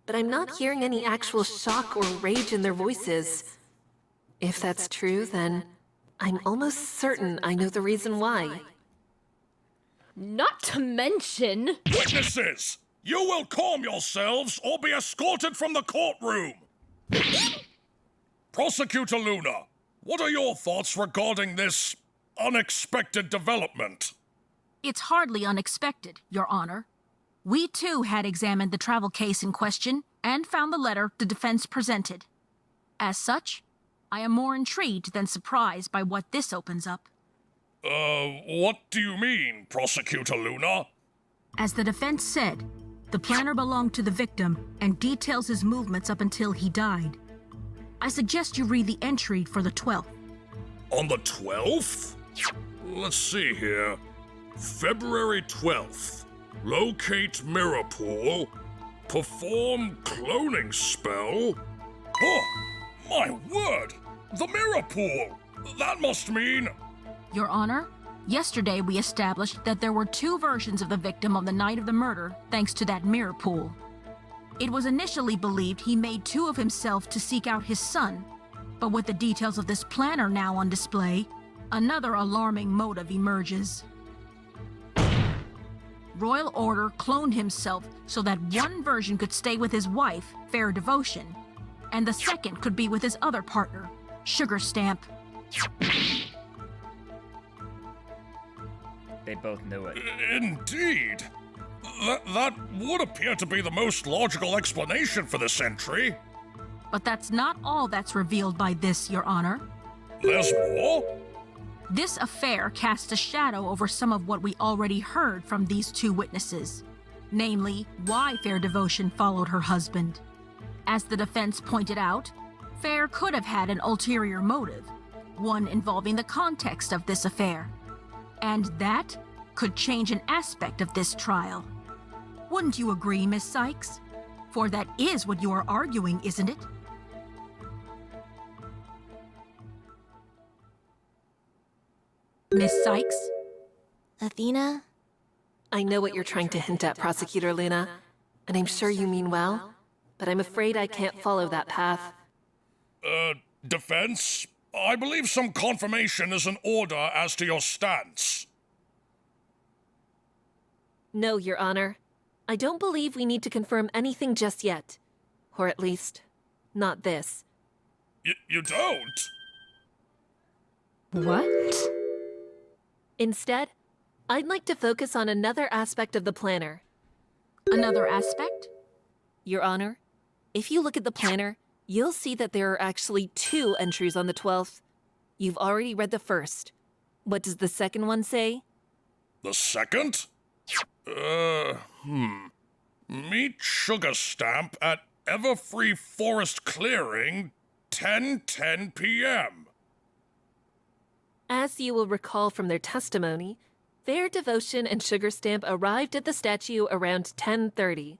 [SPEAKER 5] but I'm not hearing any actual shock or rage in their voices. If that's true, then I'm almost certain I know the reason why.
[SPEAKER 12] Not to mention...
[SPEAKER 10] Witnesses! You will calm yourselves or be escorted from the courtroom! Prosecutor Luna, what are your thoughts regarding this unexpected development?
[SPEAKER 7] It's hardly unexpected, Your Honor. We too had examined the travel case in question and found the letter the defense presented. As such, I am more intrigued than surprised by what this opens up.
[SPEAKER 10] What do you mean, Prosecutor Luna?
[SPEAKER 7] As the defense said, the planner belonged to the victim and details his movements up until he died. I suggest you read the entry for the 12th.
[SPEAKER 10] On the 12th? Let's see here. February 12th. Locate mirror pool. Perform cloning spell. Oh, my word! The mirror pool! That must mean...
[SPEAKER 7] Your Honor, yesterday we established that there were 2 versions of the victim on the night of the murder thanks to that mirror pool. It was initially believed he made 2 of himself to seek out his son, but with the details of this planner now on display, another alarming motive emerges. Royal Order cloned himself so that one version could stay with his wife, Fair Devotion, and the second could be with his other partner, Sugar Stamp.
[SPEAKER 1] They both knew it.
[SPEAKER 10] Indeed. That would appear to be the most logical explanation for this entry.
[SPEAKER 7] But that's not all that's revealed by this, Your Honor.
[SPEAKER 10] There's more?
[SPEAKER 7] This affair casts a shadow over some of what we already heard from these 2 witnesses, namely, why Fair Devotion followed her husband. As the defense pointed out, Fair could have had an ulterior motive, one involving the context of this affair. And that could change an aspect of this trial. Wouldn't you agree, Miss Sykes? For that is what you are arguing, isn't it? Miss Sykes?
[SPEAKER 6] Athena?
[SPEAKER 5] I know what you're trying to hint at, Prosecutor Luna, and I'm sure you mean well, but I'm afraid I can't follow that path.
[SPEAKER 10] Defense? I believe some confirmation is in order as to your stance.
[SPEAKER 5] No, Your Honor. I don't believe we need to confirm anything just yet. Or at least, not this.
[SPEAKER 10] You don't?
[SPEAKER 12] What?
[SPEAKER 5] Instead, I'd like to focus on another aspect of the planner.
[SPEAKER 7] Another aspect?
[SPEAKER 5] Your Honor, if you look at the planner, you'll see that there are actually 2 entries on the 12th. You've already read the first. What does the second one say?
[SPEAKER 10] The second? Meet Sugar Stamp at Everfree Forest Clearing, 10:10 p.m.
[SPEAKER 5] As you will recall from their testimony, Fair Devotion and Sugar Stamp arrived at the statue around 10:30.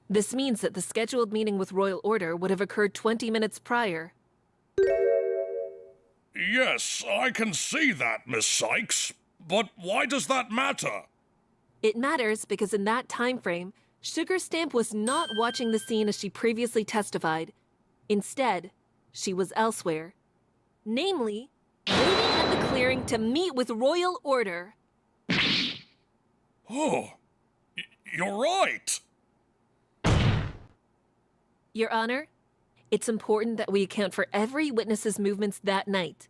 [SPEAKER 5] This means that the scheduled meeting with Royal Order would have occurred 20 minutes prior.
[SPEAKER 10] Yes, I can see that, Miss Sykes. But why does that matter?
[SPEAKER 5] It matters because in that time frame, Sugar Stamp was not watching the scene as she previously testified. Instead, she was elsewhere. Namely, waiting at the clearing to meet with Royal Order.
[SPEAKER 10] Oh, you're right.
[SPEAKER 5] Your Honor, it's important that we account for every witness's movements that night.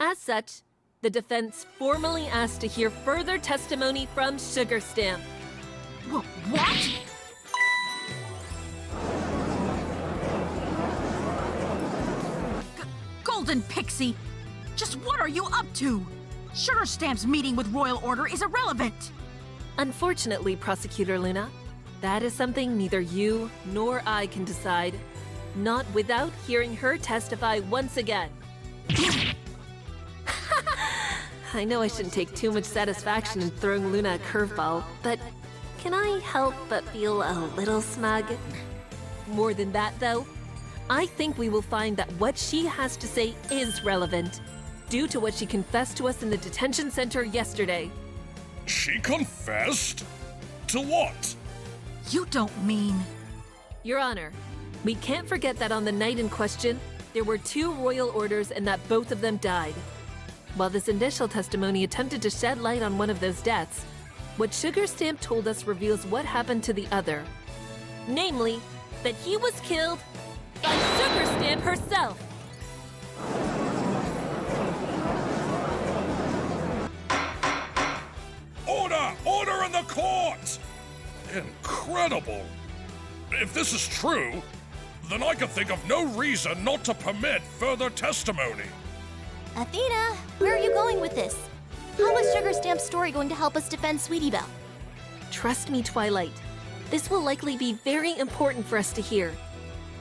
[SPEAKER 5] As such, the defense formally asked to hear further testimony from Sugar Stamp.
[SPEAKER 7] What? Golden Pixie! Just what are you up to? Sugar Stamp's meeting with Royal Order is irrelevant!
[SPEAKER 5] Unfortunately, Prosecutor Luna, that is something neither you nor I can decide. Not without hearing her testify once again. I know I shouldn't take too much satisfaction in throwing Luna a curveball, but can I help but feel a little smug? More than that, though, I think we will find that what she has to say is relevant, due to what she confessed to us in the detention center yesterday.
[SPEAKER 10] She confessed? To what?
[SPEAKER 7] You don't mean...
[SPEAKER 5] Your Honor, we can't forget that on the night in question, there were 2 royal orders and that both of them died. While this initial testimony attempted to shed light on one of those deaths, what Sugar Stamp told us reveals what happened to the other. Namely, that he was killed by Sugar Stamp herself.
[SPEAKER 10] Order! in the court! Incredible! If this is true, then I can think of no reason not to permit further testimony.
[SPEAKER 3] Athena, where are you going with this? How is Sugar Stamp's story going to help us defend Sweetie Belle?
[SPEAKER 5] Trust me, Twilight. This will likely be very important for us to hear.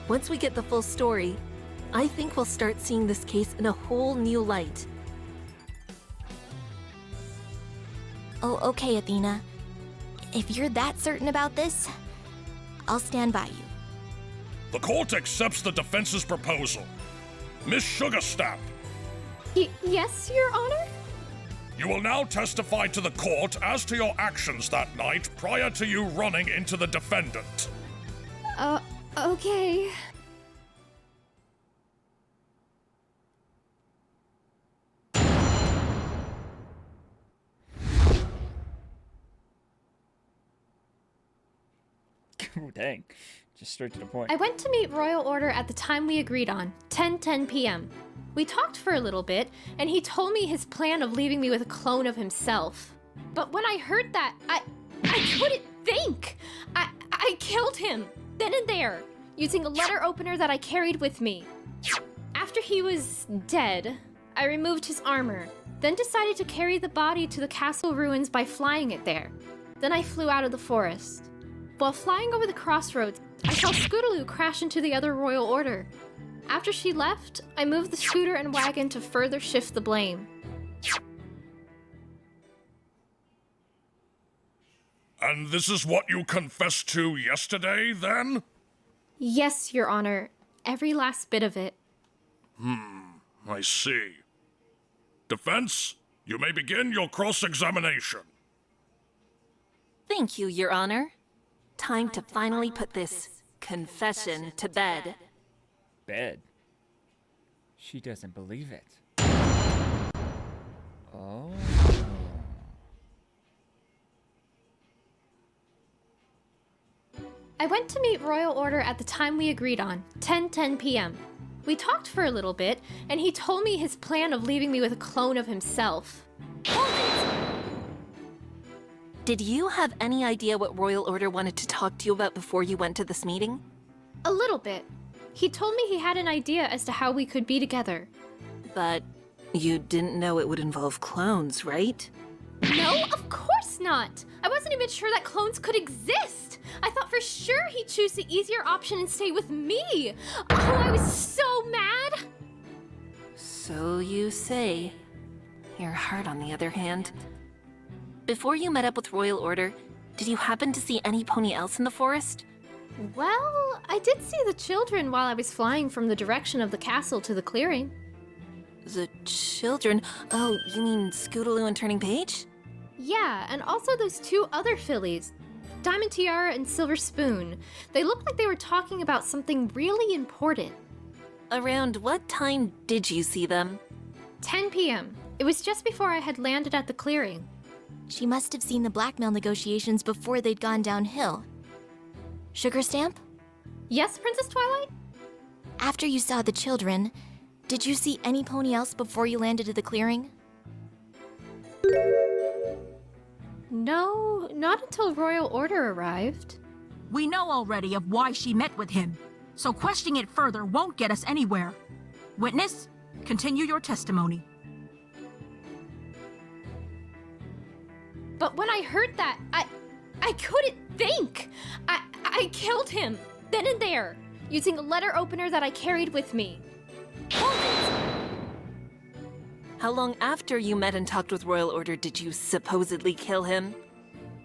[SPEAKER 5] Once we get the full story, I think we'll start seeing this case in a whole new light.
[SPEAKER 6] Oh, okay, Athena. If you're that certain about this, I'll stand by you.
[SPEAKER 10] The court accepts the defense's proposal. Miss Sugarstamp,
[SPEAKER 11] Yes, Your Honor?
[SPEAKER 10] you will now testify to the court as to your actions that night prior to you running into the defendant.
[SPEAKER 11] Okay.
[SPEAKER 1] Oh, dang. Just straight to the point.
[SPEAKER 11] I went to meet Royal Order at the time we agreed on, 10:10 p.m. We talked for a little bit, and he told me his plan of leaving me with a clone of himself. But when I heard that, I couldn't think. I killed him, then and there, using a letter opener that I carried with me. After he was dead, I removed his armor, then decided to carry the body to the castle ruins by flying it there. Then I flew out of the forest. While flying over the crossroads, I saw Scootaloo crash into the other Royal Order. After she left, I moved the scooter and wagon to further shift the blame.
[SPEAKER 10] And this is what you confessed to yesterday, then?
[SPEAKER 11] Yes, Your Honor. Every last bit of it.
[SPEAKER 10] I see. Defense, you may begin your cross-examination.
[SPEAKER 5] Thank you, Your Honor. Time to finally put this confession to bed.
[SPEAKER 1] Bed. She doesn't believe it. Oh.
[SPEAKER 11] I went to meet Royal Order at the time we agreed on, 10:10 p.m. We talked for a little bit, and he told me his plan of leaving me with a clone of himself.
[SPEAKER 5] Did you have any idea what Royal Order wanted to talk to you about before you went to this meeting?
[SPEAKER 11] A little bit. He told me he had an idea as to how we could be together.
[SPEAKER 5] But you didn't know it would involve clones, right?
[SPEAKER 11] No, of course not! I wasn't even sure that clones could exist! I thought for sure he'd choose the easier option and stay with me! Oh, I was so mad!
[SPEAKER 5] So you say. Your heart, on the other hand. Before you met up with Royal Order, did you happen to see any pony else in the forest?
[SPEAKER 11] Well, I did see the children while I was flying from the direction of the castle to the clearing.
[SPEAKER 5] The children? Oh, you mean Scootaloo and Turning Page?
[SPEAKER 11] Yeah, and also those two other fillies, Diamond Tiara and Silver Spoon. They looked like they were talking about something really important.
[SPEAKER 5] Around what time did you see them?
[SPEAKER 11] 10 p.m. It was just before I had landed at the clearing.
[SPEAKER 6] She must have seen the blackmail negotiations before they'd gone downhill. Sugar Stamp?
[SPEAKER 11] Yes, Princess Twilight?
[SPEAKER 6] After you saw the children, did you see any pony else before you landed at the clearing?
[SPEAKER 11] No, not until Royal Order arrived.
[SPEAKER 7] We know already of why she met with him, so questioning it further won't get us anywhere. Witness, continue your testimony.
[SPEAKER 11] But when I heard that, I couldn't think. I killed him, then and there, using a letter opener that I carried with me.
[SPEAKER 5] How long after you met and talked with Royal Order did you supposedly kill him?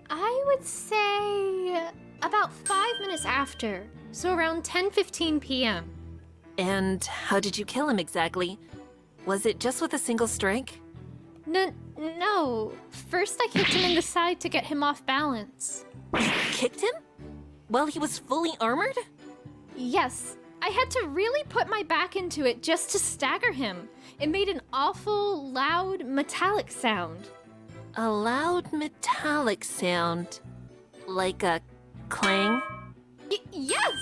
[SPEAKER 11] I would say about 5 minutes after, so around 10:15 p.m.
[SPEAKER 5] And how did you kill him exactly? Was it just with a single strike?
[SPEAKER 11] No. First I kicked him in the side to get him off balance.
[SPEAKER 5] Kicked him? While he was fully armored?
[SPEAKER 11] Yes. I had to really put my back into it just to stagger him. It made an awful, loud, metallic sound.
[SPEAKER 5] A loud, metallic sound? Like a clang?
[SPEAKER 11] Yes!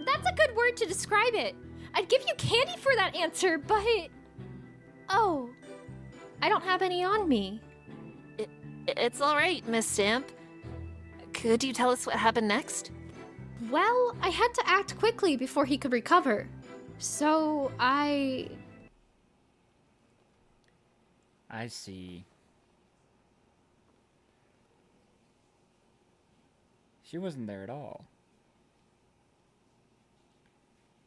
[SPEAKER 11] That's a good word to describe it. I'd give you candy for that answer, but... Oh. I don't have any on me.
[SPEAKER 5] It's alright, Miss Stamp. Could you tell us what happened next?
[SPEAKER 11] Well, I had to act quickly before he could recover. So
[SPEAKER 1] I see. She wasn't there at all.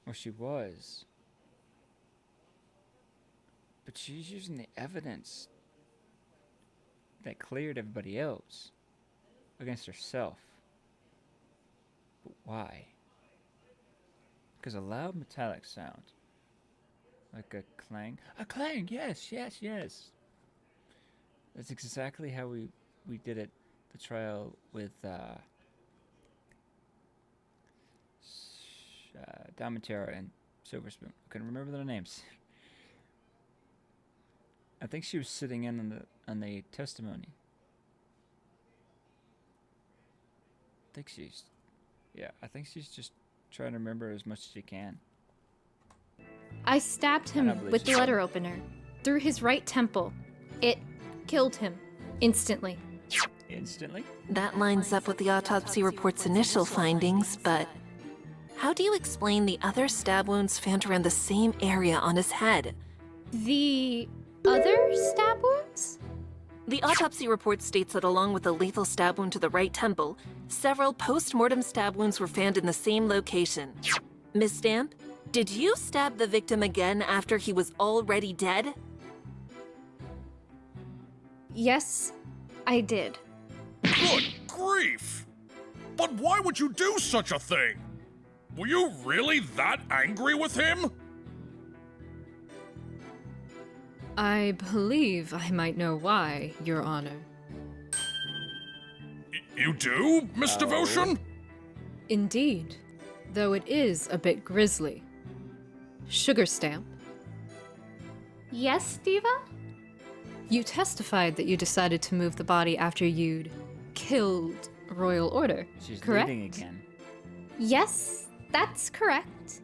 [SPEAKER 1] Or she was. But she's using the evidence that cleared everybody else against herself. But why? Because a loud metallic sound. Like a clang. A clang! Yes, yes, yes. That's exactly how we did it. The trial with Damatera and Silverspoon. I couldn't remember their names. I think she was sitting in on the testimony. I think she's just trying to remember as much as she can.
[SPEAKER 11] I stabbed him with the letter opener through his right temple. It killed him instantly.
[SPEAKER 1] Instantly?
[SPEAKER 5] That lines up with the autopsy report's initial findings, but how do you explain the other stab wounds found around the same area on his head?
[SPEAKER 11] The other stab wounds?
[SPEAKER 5] The autopsy report states that along with the lethal stab wound to the right temple, several post-mortem stab wounds were found in the same location. Miss Stamp, did you stab the victim again after he was already dead?
[SPEAKER 11] Yes, I did.
[SPEAKER 10] Good grief! But why would you do such a thing? Were you really that angry with him?
[SPEAKER 12] I believe I might know why, Your Honor.
[SPEAKER 10] You do, Miss Devotion?
[SPEAKER 12] Indeed, though it is a bit grisly. Sugar Stamp.
[SPEAKER 11] Yes, Diva?
[SPEAKER 12] You testified that you decided to move the body after you'd killed Royal Order,
[SPEAKER 1] She's
[SPEAKER 12] correct?
[SPEAKER 1] leaving again.
[SPEAKER 11] Yes, that's correct.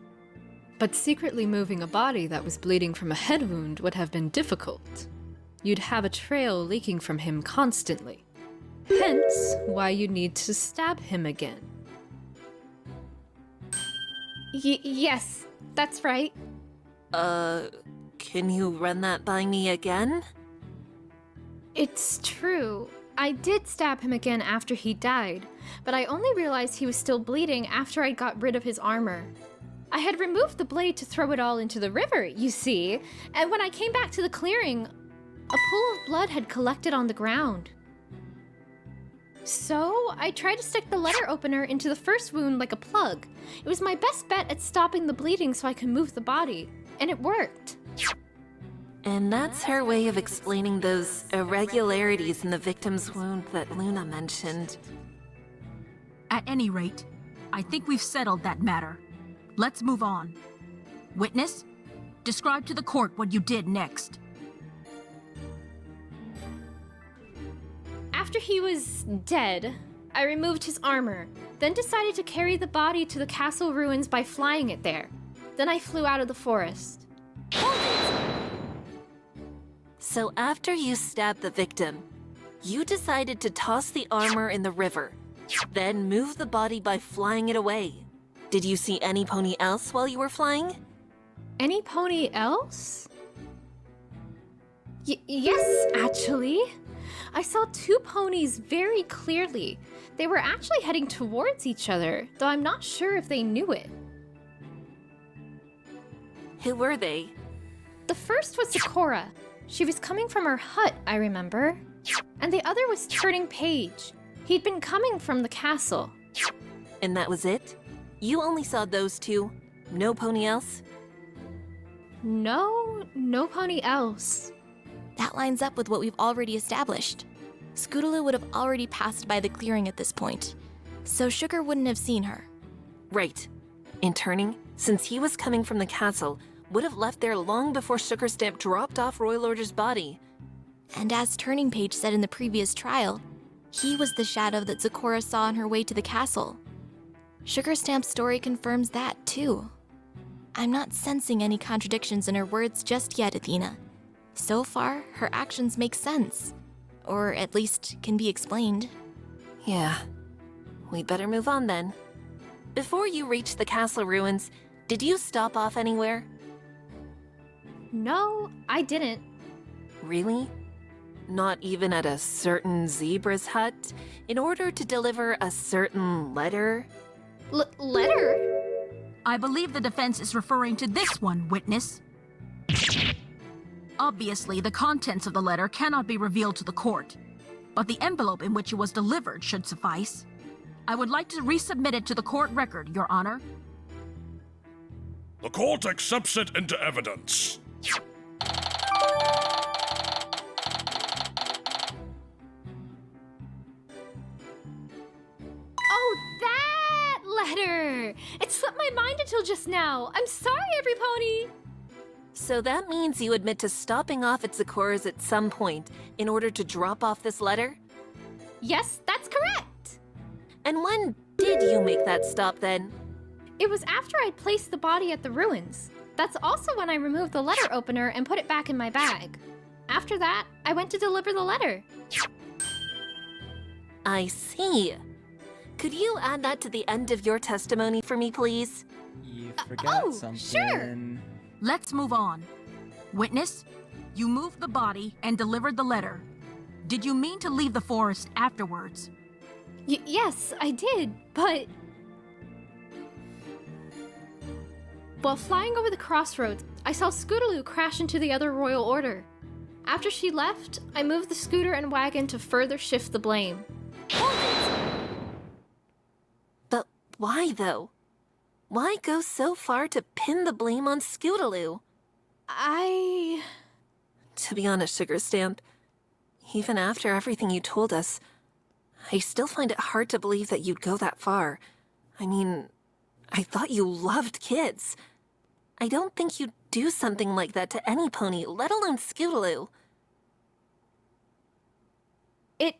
[SPEAKER 12] But secretly moving a body that was bleeding from a head wound would have been difficult. You'd have a trail leaking from him constantly. Hence, why you need to stab him again.
[SPEAKER 11] Yes, that's right.
[SPEAKER 5] Can you run that by me again?
[SPEAKER 11] It's true. I did stab him again after he died, but I only realized he was still bleeding after I got rid of his armor. I had removed the blade to throw it all into the river, you see, and when I came back to the clearing, a pool of blood had collected on the ground. So, I tried to stick the letter opener into the first wound like a plug. It was my best bet at stopping the bleeding so I could move the body, and it worked.
[SPEAKER 5] And that's her way of explaining those irregularities in the victim's wound that Luna mentioned.
[SPEAKER 7] At any rate, I think we've settled that matter. Let's move on. Witness, describe to the court what you did next.
[SPEAKER 11] After he was dead, I removed his armor, then decided to carry the body to the castle ruins by flying it there. Then I flew out of the forest.
[SPEAKER 5] So after you stabbed the victim, you decided to toss the armor in the river, then move the body by flying it away. Did you see any pony else while you were flying?
[SPEAKER 11] Any pony else? Yes, actually. I saw two ponies very clearly. They were actually heading towards each other, though I'm not sure if they knew it.
[SPEAKER 5] Who were they?
[SPEAKER 11] The first was Sakura. She was coming from her hut, I remember. And the other was Turning Page. He'd been coming from the castle.
[SPEAKER 5] And that was it? You only saw those two? No pony else?
[SPEAKER 11] No pony else.
[SPEAKER 6] That lines up with what we've already established. Scootaloo would have already passed by the clearing at this point, so Sugar wouldn't have seen her.
[SPEAKER 5] Right. And Turning, since he was coming from the castle, would have left there long before Sugar Stamp dropped off Royal Order's body.
[SPEAKER 6] And as Turning Page said in the previous trial, he was the shadow that Sakura saw on her way to the castle. Sugar Stamp's story confirms that, too. I'm not sensing any contradictions in her words just yet, Athena. So far, her actions make sense. Or at least can be explained.
[SPEAKER 5] Yeah. We'd better move on then. Before you reached the castle ruins, did you stop off anywhere?
[SPEAKER 11] No, I didn't.
[SPEAKER 5] Really? Not even at a certain zebra's hut in order to deliver a certain letter?
[SPEAKER 11] Letter?
[SPEAKER 7] I believe the defense is referring to this one, witness. Obviously, the contents of the letter cannot be revealed to the court, but the envelope in which it was delivered should suffice. I would like to resubmit it to the court record, Your Honor.
[SPEAKER 10] The court accepts it into evidence.
[SPEAKER 11] Oh, that letter! It slipped my mind until just now. I'm sorry, Every Pony.
[SPEAKER 5] So that means you admit to stopping off at Zikora's at some point in order to drop off this letter?
[SPEAKER 11] Yes, that's correct.
[SPEAKER 5] And when did you make that stop then?
[SPEAKER 11] It was after I'd placed the body at the ruins. That's also when I removed the letter opener and put it back in my bag. After that, I went to deliver the letter.
[SPEAKER 5] I see. Could you add that to the end of your testimony for me, please?
[SPEAKER 1] You forgot
[SPEAKER 11] oh,
[SPEAKER 1] something.
[SPEAKER 11] sure.
[SPEAKER 7] Let's move on. Witness, you moved the body and delivered the letter. Did you mean to leave the forest afterwards?
[SPEAKER 11] Yes, I did, but... While flying over the crossroads, I saw Scootaloo crash into the other Royal Order. After she left, I moved the scooter and wagon to further shift the blame.
[SPEAKER 5] But why, though? Why go so far to pin the blame on Scootaloo? To be honest, Sugar Stamp, even after everything you told us, I still find it hard to believe that you'd go that far. I mean, I thought you loved kids. I don't think you'd do something like that to any pony, let alone Scootaloo.
[SPEAKER 11] It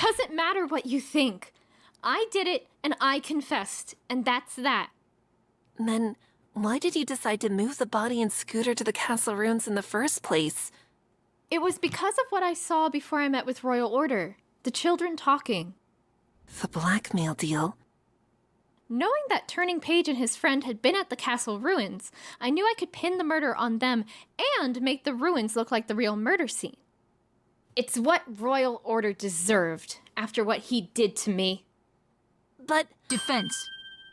[SPEAKER 11] doesn't matter what you think. I did it, and I confessed, and that's that.
[SPEAKER 5] Then, why did you decide to move the body and scooter to the castle ruins in the first place?
[SPEAKER 11] It was because of what I saw before I met with Royal Order. The children talking.
[SPEAKER 5] The blackmail deal?
[SPEAKER 11] Knowing that Turning Page and his friend had been at the castle ruins, I knew I could pin the murder on them and make the ruins look like the real murder scene. It's what Royal Order deserved after what he did to me.
[SPEAKER 5] But...
[SPEAKER 7] Defense.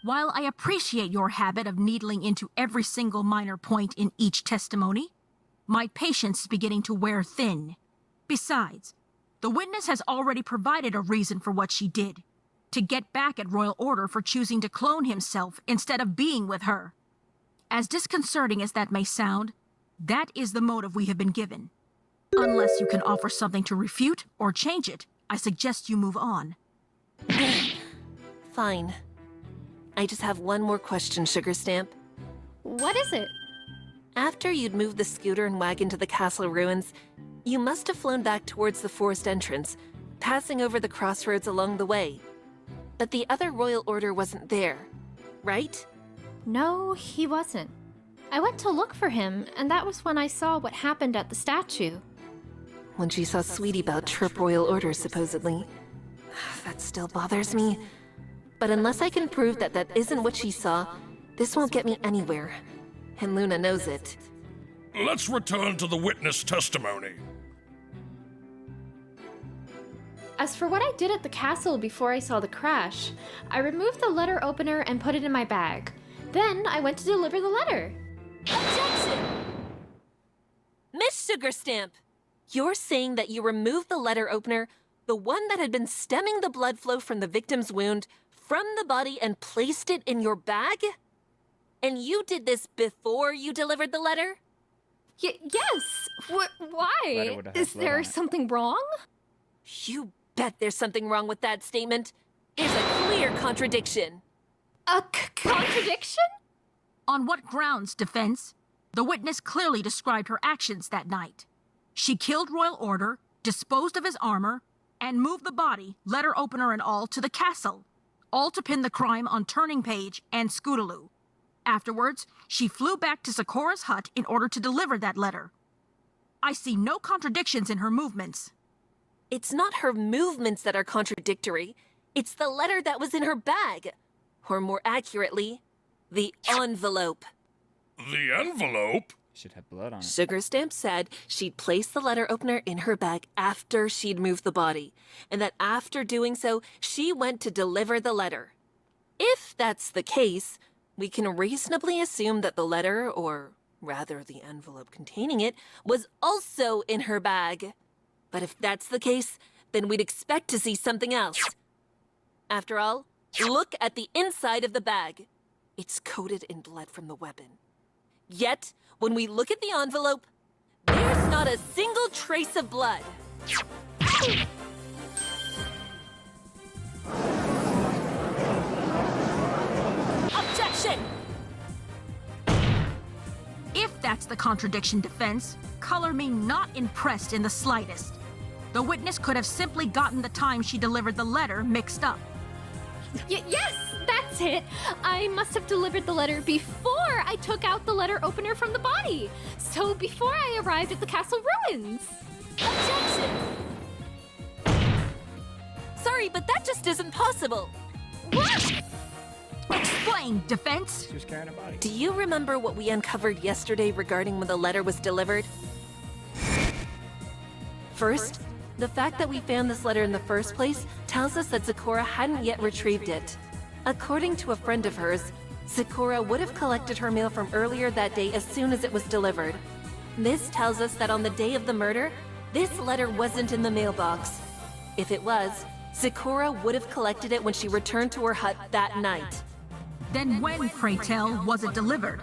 [SPEAKER 7] While I appreciate your habit of needling into every single minor point in each testimony, my patience is beginning to wear thin. Besides, the witness has already provided a reason for what she did. To get back at Royal Order for choosing to clone himself instead of being with her. As disconcerting as that may sound, that is the motive we have been given. Unless you can offer something to refute or change it, I suggest you move on.
[SPEAKER 5] Fine. I just have one more question, Sugar Stamp.
[SPEAKER 11] What is it?
[SPEAKER 5] After you'd moved the scooter and wagon to the castle ruins, you must have flown back towards the forest entrance, passing over the crossroads along the way. But the other Royal Order wasn't there, right?
[SPEAKER 11] No, he wasn't. I went to look for him, and that was when I saw what happened at the statue.
[SPEAKER 5] When she saw Sweetie Belle trip Royal Order, supposedly. That still bothers me. But unless I can prove that that isn't what she saw, this won't get me anywhere. And Luna knows it.
[SPEAKER 10] Let's return to the witness testimony.
[SPEAKER 11] As for what I did at the castle before I saw the crash, I removed the letter opener and put it in my bag. Then I went to deliver the letter.
[SPEAKER 5] Objection! Miss Sugar Stamp, you're saying that you removed the letter opener, the one that had been stemming the blood flow from the victim's wound, from the body and placed it in your bag? And you did this before you delivered the letter?
[SPEAKER 11] Yes! Why? Is there something wrong?
[SPEAKER 5] You bet there's something wrong with that statement. It's a clear contradiction.
[SPEAKER 11] A contradiction?
[SPEAKER 7] On what grounds, defense? The witness clearly described her actions that night. She killed Royal Order, disposed of his armor, and moved the body, letter opener and all, to the castle, all to pin the crime on Turning Page and Scootaloo. Afterwards, she flew back to Zikora's hut in order to deliver that letter. I see no contradictions in her movements.
[SPEAKER 5] It's not her movements that are contradictory. It's the letter that was in her bag. Or more accurately, the envelope.
[SPEAKER 10] The envelope?
[SPEAKER 1] Should have blood on it.
[SPEAKER 5] Sugar Stamp said she'd placed the letter opener in her bag after she'd moved the body, and that after doing so, she went to deliver the letter. If that's the case, we can reasonably assume that the letter, or rather the envelope containing it, was also in her bag. But if that's the case, then we'd expect to see something else. After all, look at the inside of the bag. It's coated in blood from the weapon. Yet, when we look at the envelope, there's not a single trace of blood.
[SPEAKER 7] Objection! If that's the contradiction defense, color me not impressed in the slightest. The witness could have simply gotten the time she delivered the letter mixed up.
[SPEAKER 11] Yes, that's it. I must have delivered the letter before I took out the letter opener from the body. So before I arrived at the castle ruins.
[SPEAKER 5] Objection! Sorry, but that just isn't possible.
[SPEAKER 7] What? Explain, defense.
[SPEAKER 1] She was carrying a body.
[SPEAKER 5] Do you remember what we uncovered yesterday regarding when the letter was delivered? First, the fact that we found this letter in the first place tells us that Zecora hadn't yet retrieved it. According to a friend of hers, Zecora would have collected her mail from earlier that day as soon as it was delivered. This tells us that on the day of the murder, this letter wasn't in the mailbox. If it was, Zecora would have collected it when she returned to her hut that night.
[SPEAKER 7] Then when, pray tell, was it delivered?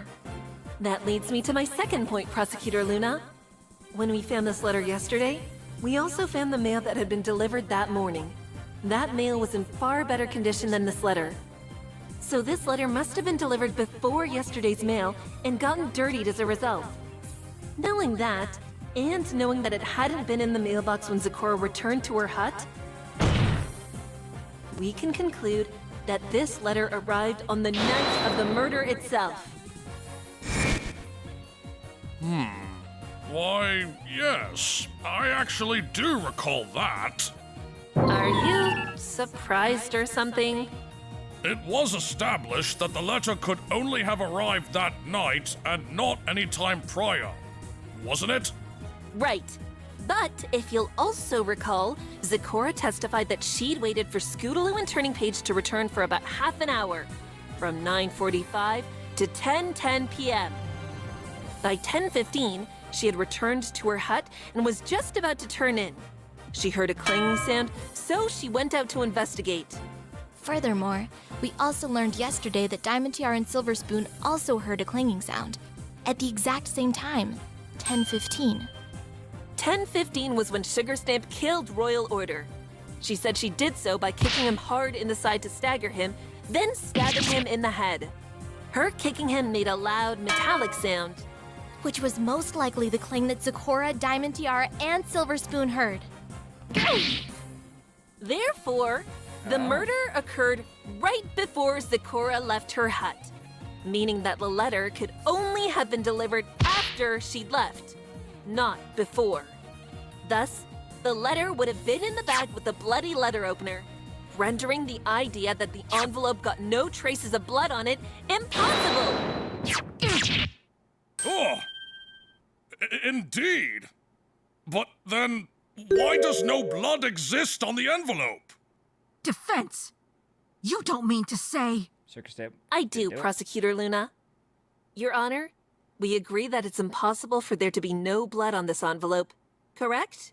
[SPEAKER 5] That leads me to my second point, Prosecutor Luna. When we found this letter yesterday, we also found the mail that had been delivered that morning. That mail was in far better condition than this letter. So this letter must have been delivered before yesterday's mail and gotten dirtied as a result. Knowing that, and knowing that it hadn't been in the mailbox when Zecora returned to her hut, we can conclude that this letter arrived on the night of the murder itself.
[SPEAKER 10] Why, yes. I actually do recall that.
[SPEAKER 5] Are you surprised or something?
[SPEAKER 10] It was established that the letter could only have arrived that night and not any time prior, wasn't it?
[SPEAKER 5] Right. But if you'll also recall, Zecora testified that she'd waited for Scootaloo and Turning Page to return for about half an hour, from 9:45 to 10:10 p.m. By 10:15, she had returned to her hut and was just about to turn in. She heard a clanging sound, so she went out to investigate.
[SPEAKER 6] Furthermore, we also learned yesterday that Diamond Tiara and Silver Spoon also heard a clanging sound at the exact same time, 10:15.
[SPEAKER 5] 10:15 was when Sugar Stamp killed Royal Order. She said she did so by kicking him hard in the side to stagger him, then stabbing him in the head. Her kicking him made a loud, metallic sound,
[SPEAKER 6] which was most likely the clang that Zecora, Diamond Tiara, and Silver Spoon heard.
[SPEAKER 5] Therefore, the murder occurred right before Zecora left her hut, meaning that the letter could only have been delivered after she'd left, not before. Thus, the letter would have been in the bag with the bloody letter opener, rendering the idea that the envelope got no traces of blood on it impossible.
[SPEAKER 10] Oh, indeed. But then, why does no blood exist on the envelope?
[SPEAKER 7] Defense! You don't mean to say...
[SPEAKER 1] Circus Stamp.
[SPEAKER 5] I do, Prosecutor Luna. Your Honor, we agree that it's impossible for there to be no blood on this envelope, correct?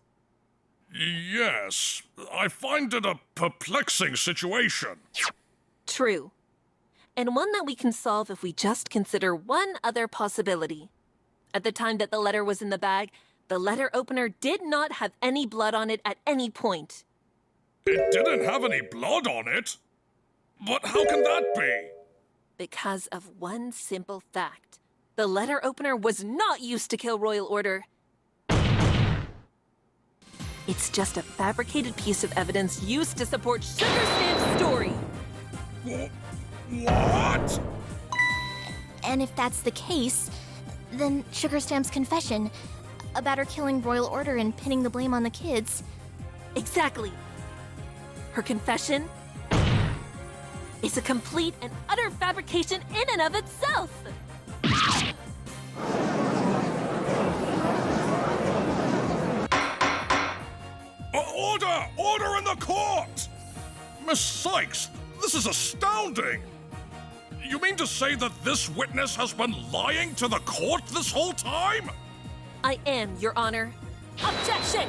[SPEAKER 10] Yes, I find it a perplexing situation.
[SPEAKER 5] True. And one that we can solve if we just consider one other possibility. At the time that the letter was in the bag, the letter opener did not have any blood on it at any point.
[SPEAKER 10] It didn't have any blood on it? But how can that be?
[SPEAKER 5] Because of one simple fact. The letter opener was not used to kill Royal Order. It's just a fabricated piece of evidence used to support Sugar Stamp's story.
[SPEAKER 10] What?
[SPEAKER 6] And if that's the case, then Sugar Stamp's confession about her killing Royal Order and pinning the blame on the kids.
[SPEAKER 5] Exactly. Her confession is a complete and utter fabrication in and of itself.
[SPEAKER 10] Order! Order in the court! Miss Sykes, this is astounding! You mean to say that this witness has been lying to the court this whole time?
[SPEAKER 5] I am, Your Honor. Objection!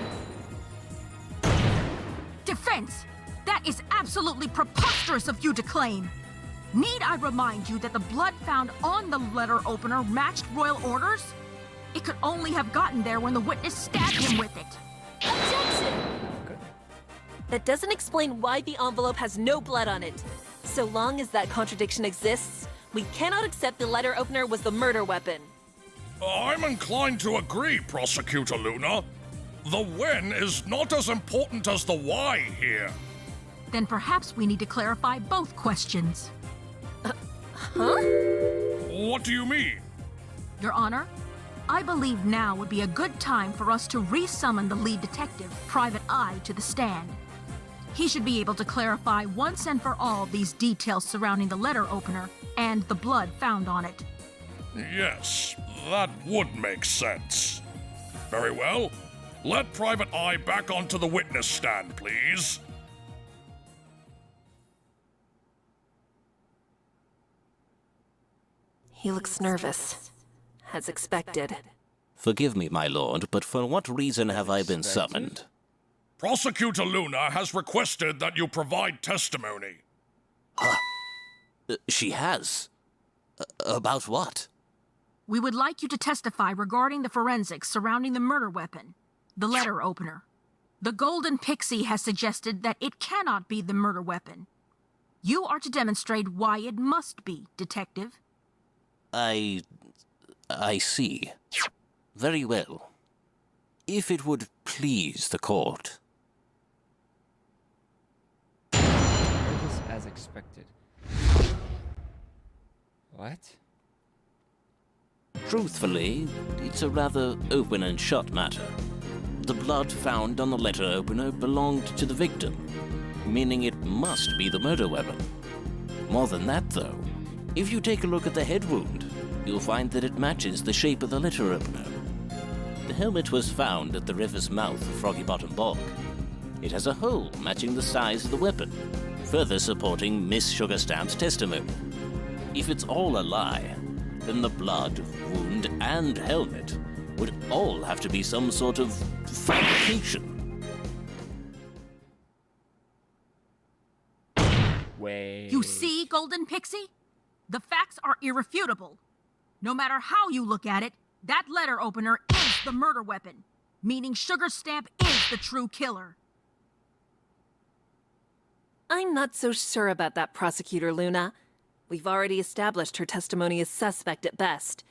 [SPEAKER 7] Defense! That is absolutely preposterous of you to claim. Need I remind you that the blood found on the letter opener matched royal orders? It could only have gotten there when the witness stabbed him with it.
[SPEAKER 5] Objection! That doesn't explain why the envelope has no blood on it. So long as that contradiction exists, we cannot accept the letter opener was the murder weapon.
[SPEAKER 10] I'm inclined to agree, Prosecutor Luna. The when is not as important as the why here.
[SPEAKER 7] Then perhaps we need to clarify both questions.
[SPEAKER 5] Huh?
[SPEAKER 10] What do you mean?
[SPEAKER 7] Your Honor, I believe now would be a good time for us to re-summon the lead detective, Private Eye, to the stand. He should be able to clarify once and for all these details surrounding the letter opener and the blood found on it.
[SPEAKER 10] Yes, that would make sense. Very well. Let Private Eye back onto the witness stand, please.
[SPEAKER 5] He looks nervous, as expected.
[SPEAKER 8] Forgive me, my lord, but for what reason have I been summoned?
[SPEAKER 10] Prosecutor Luna has requested that you provide testimony.
[SPEAKER 8] She has? About what?
[SPEAKER 7] We would like you to testify regarding the forensics surrounding the murder weapon, the letter opener. The Golden Pixie has suggested that it cannot be the murder weapon. You are to demonstrate why it must be, Detective.
[SPEAKER 8] I see. Very well. If it would please the court.
[SPEAKER 1] Nervous as expected. What?
[SPEAKER 8] Truthfully, it's a rather open and shut matter. The blood found on the letter opener belonged to the victim, meaning it must be the murder weapon. More than that, though, if you take a look at the head wound, you'll find that it matches the shape of the letter opener. The helmet was found at the river's mouth of Froggy Bottom Bog. It has a hole matching the size of the weapon, further supporting Miss Sugarstamp's testimony. If it's all a lie, then the blood, wound, and helmet would all have to be some sort of fabrication.
[SPEAKER 1] Wait.
[SPEAKER 7] You see, Golden Pixie? The facts are irrefutable. No matter how you look at it, that letter opener is the murder weapon, meaning Sugarstamp is the true killer.
[SPEAKER 5] I'm not so sure about that, Prosecutor Luna. We've already established her testimony is suspect at best.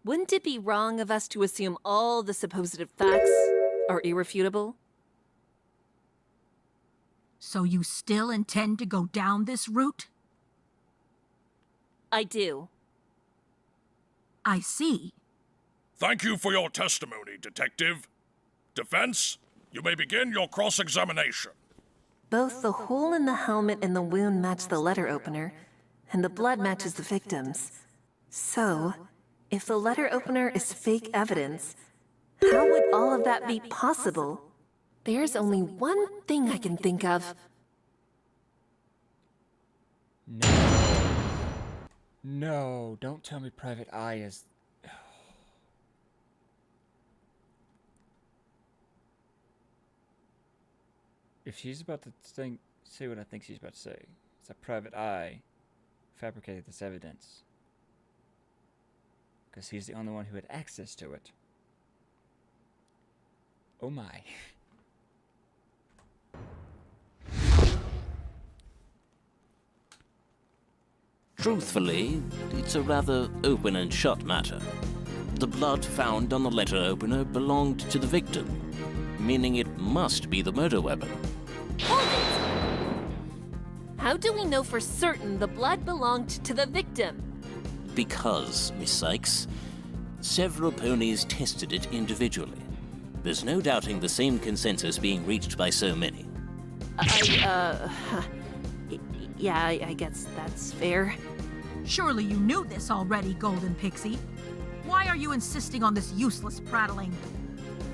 [SPEAKER 5] Wouldn't it be wrong of us to assume all the supposed facts are irrefutable?
[SPEAKER 7] So you still intend to go down this route?
[SPEAKER 5] I do.
[SPEAKER 7] I see.
[SPEAKER 10] Thank you for your testimony, Detective. Defense, you may begin your cross-examination.
[SPEAKER 5] Both the hole in the helmet and the wound match the letter opener, and the blood matches the victim's. So, if the letter opener is fake evidence, how would all of that be possible? There's only one thing I can think of.
[SPEAKER 1] No, don't tell me Private Eye is... If she's about to say what I think she's about to say, it's a Private Eye fabricated this evidence. Because he's the only one who had access to it. Oh my.
[SPEAKER 8] Truthfully, it's a rather open and shut matter. The blood found on the letter opener belonged to the victim, meaning it must be the murder weapon.
[SPEAKER 5] Hold it! How do we know for certain the blood belonged to the victim?
[SPEAKER 8] Because, Miss Sykes, several ponies tested it individually. There's no doubting the same consensus being reached by so many.
[SPEAKER 5] Yeah, I guess that's fair.
[SPEAKER 7] Surely you knew this already, Golden Pixie. Why are you insisting on this useless prattling?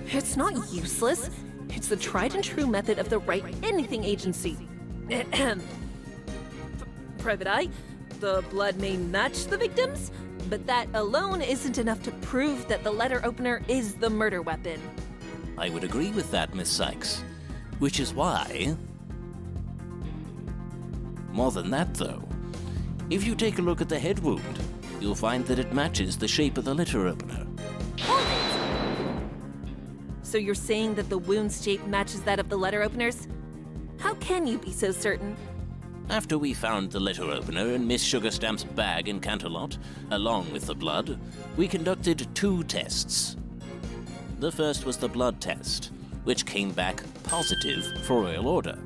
[SPEAKER 5] It's not useless. It's the tried and true method of the Right Anything Agency. Private Eye, the blood may match the victims, but that alone isn't enough to prove that the letter opener is the murder weapon.
[SPEAKER 8] I would agree with that, Miss Sykes. Which is why... More than that, though, if you take a look at the head wound, you'll find that it matches the shape of the letter opener.
[SPEAKER 5] Hold it! So you're saying that the wound's shape matches that of the letter openers? How can you be so certain?
[SPEAKER 8] After we found the letter opener in Miss Sugarstamp's bag in Canterlot, along with the blood, we conducted 2 tests. The first was the blood test, which came back positive for Royal Order.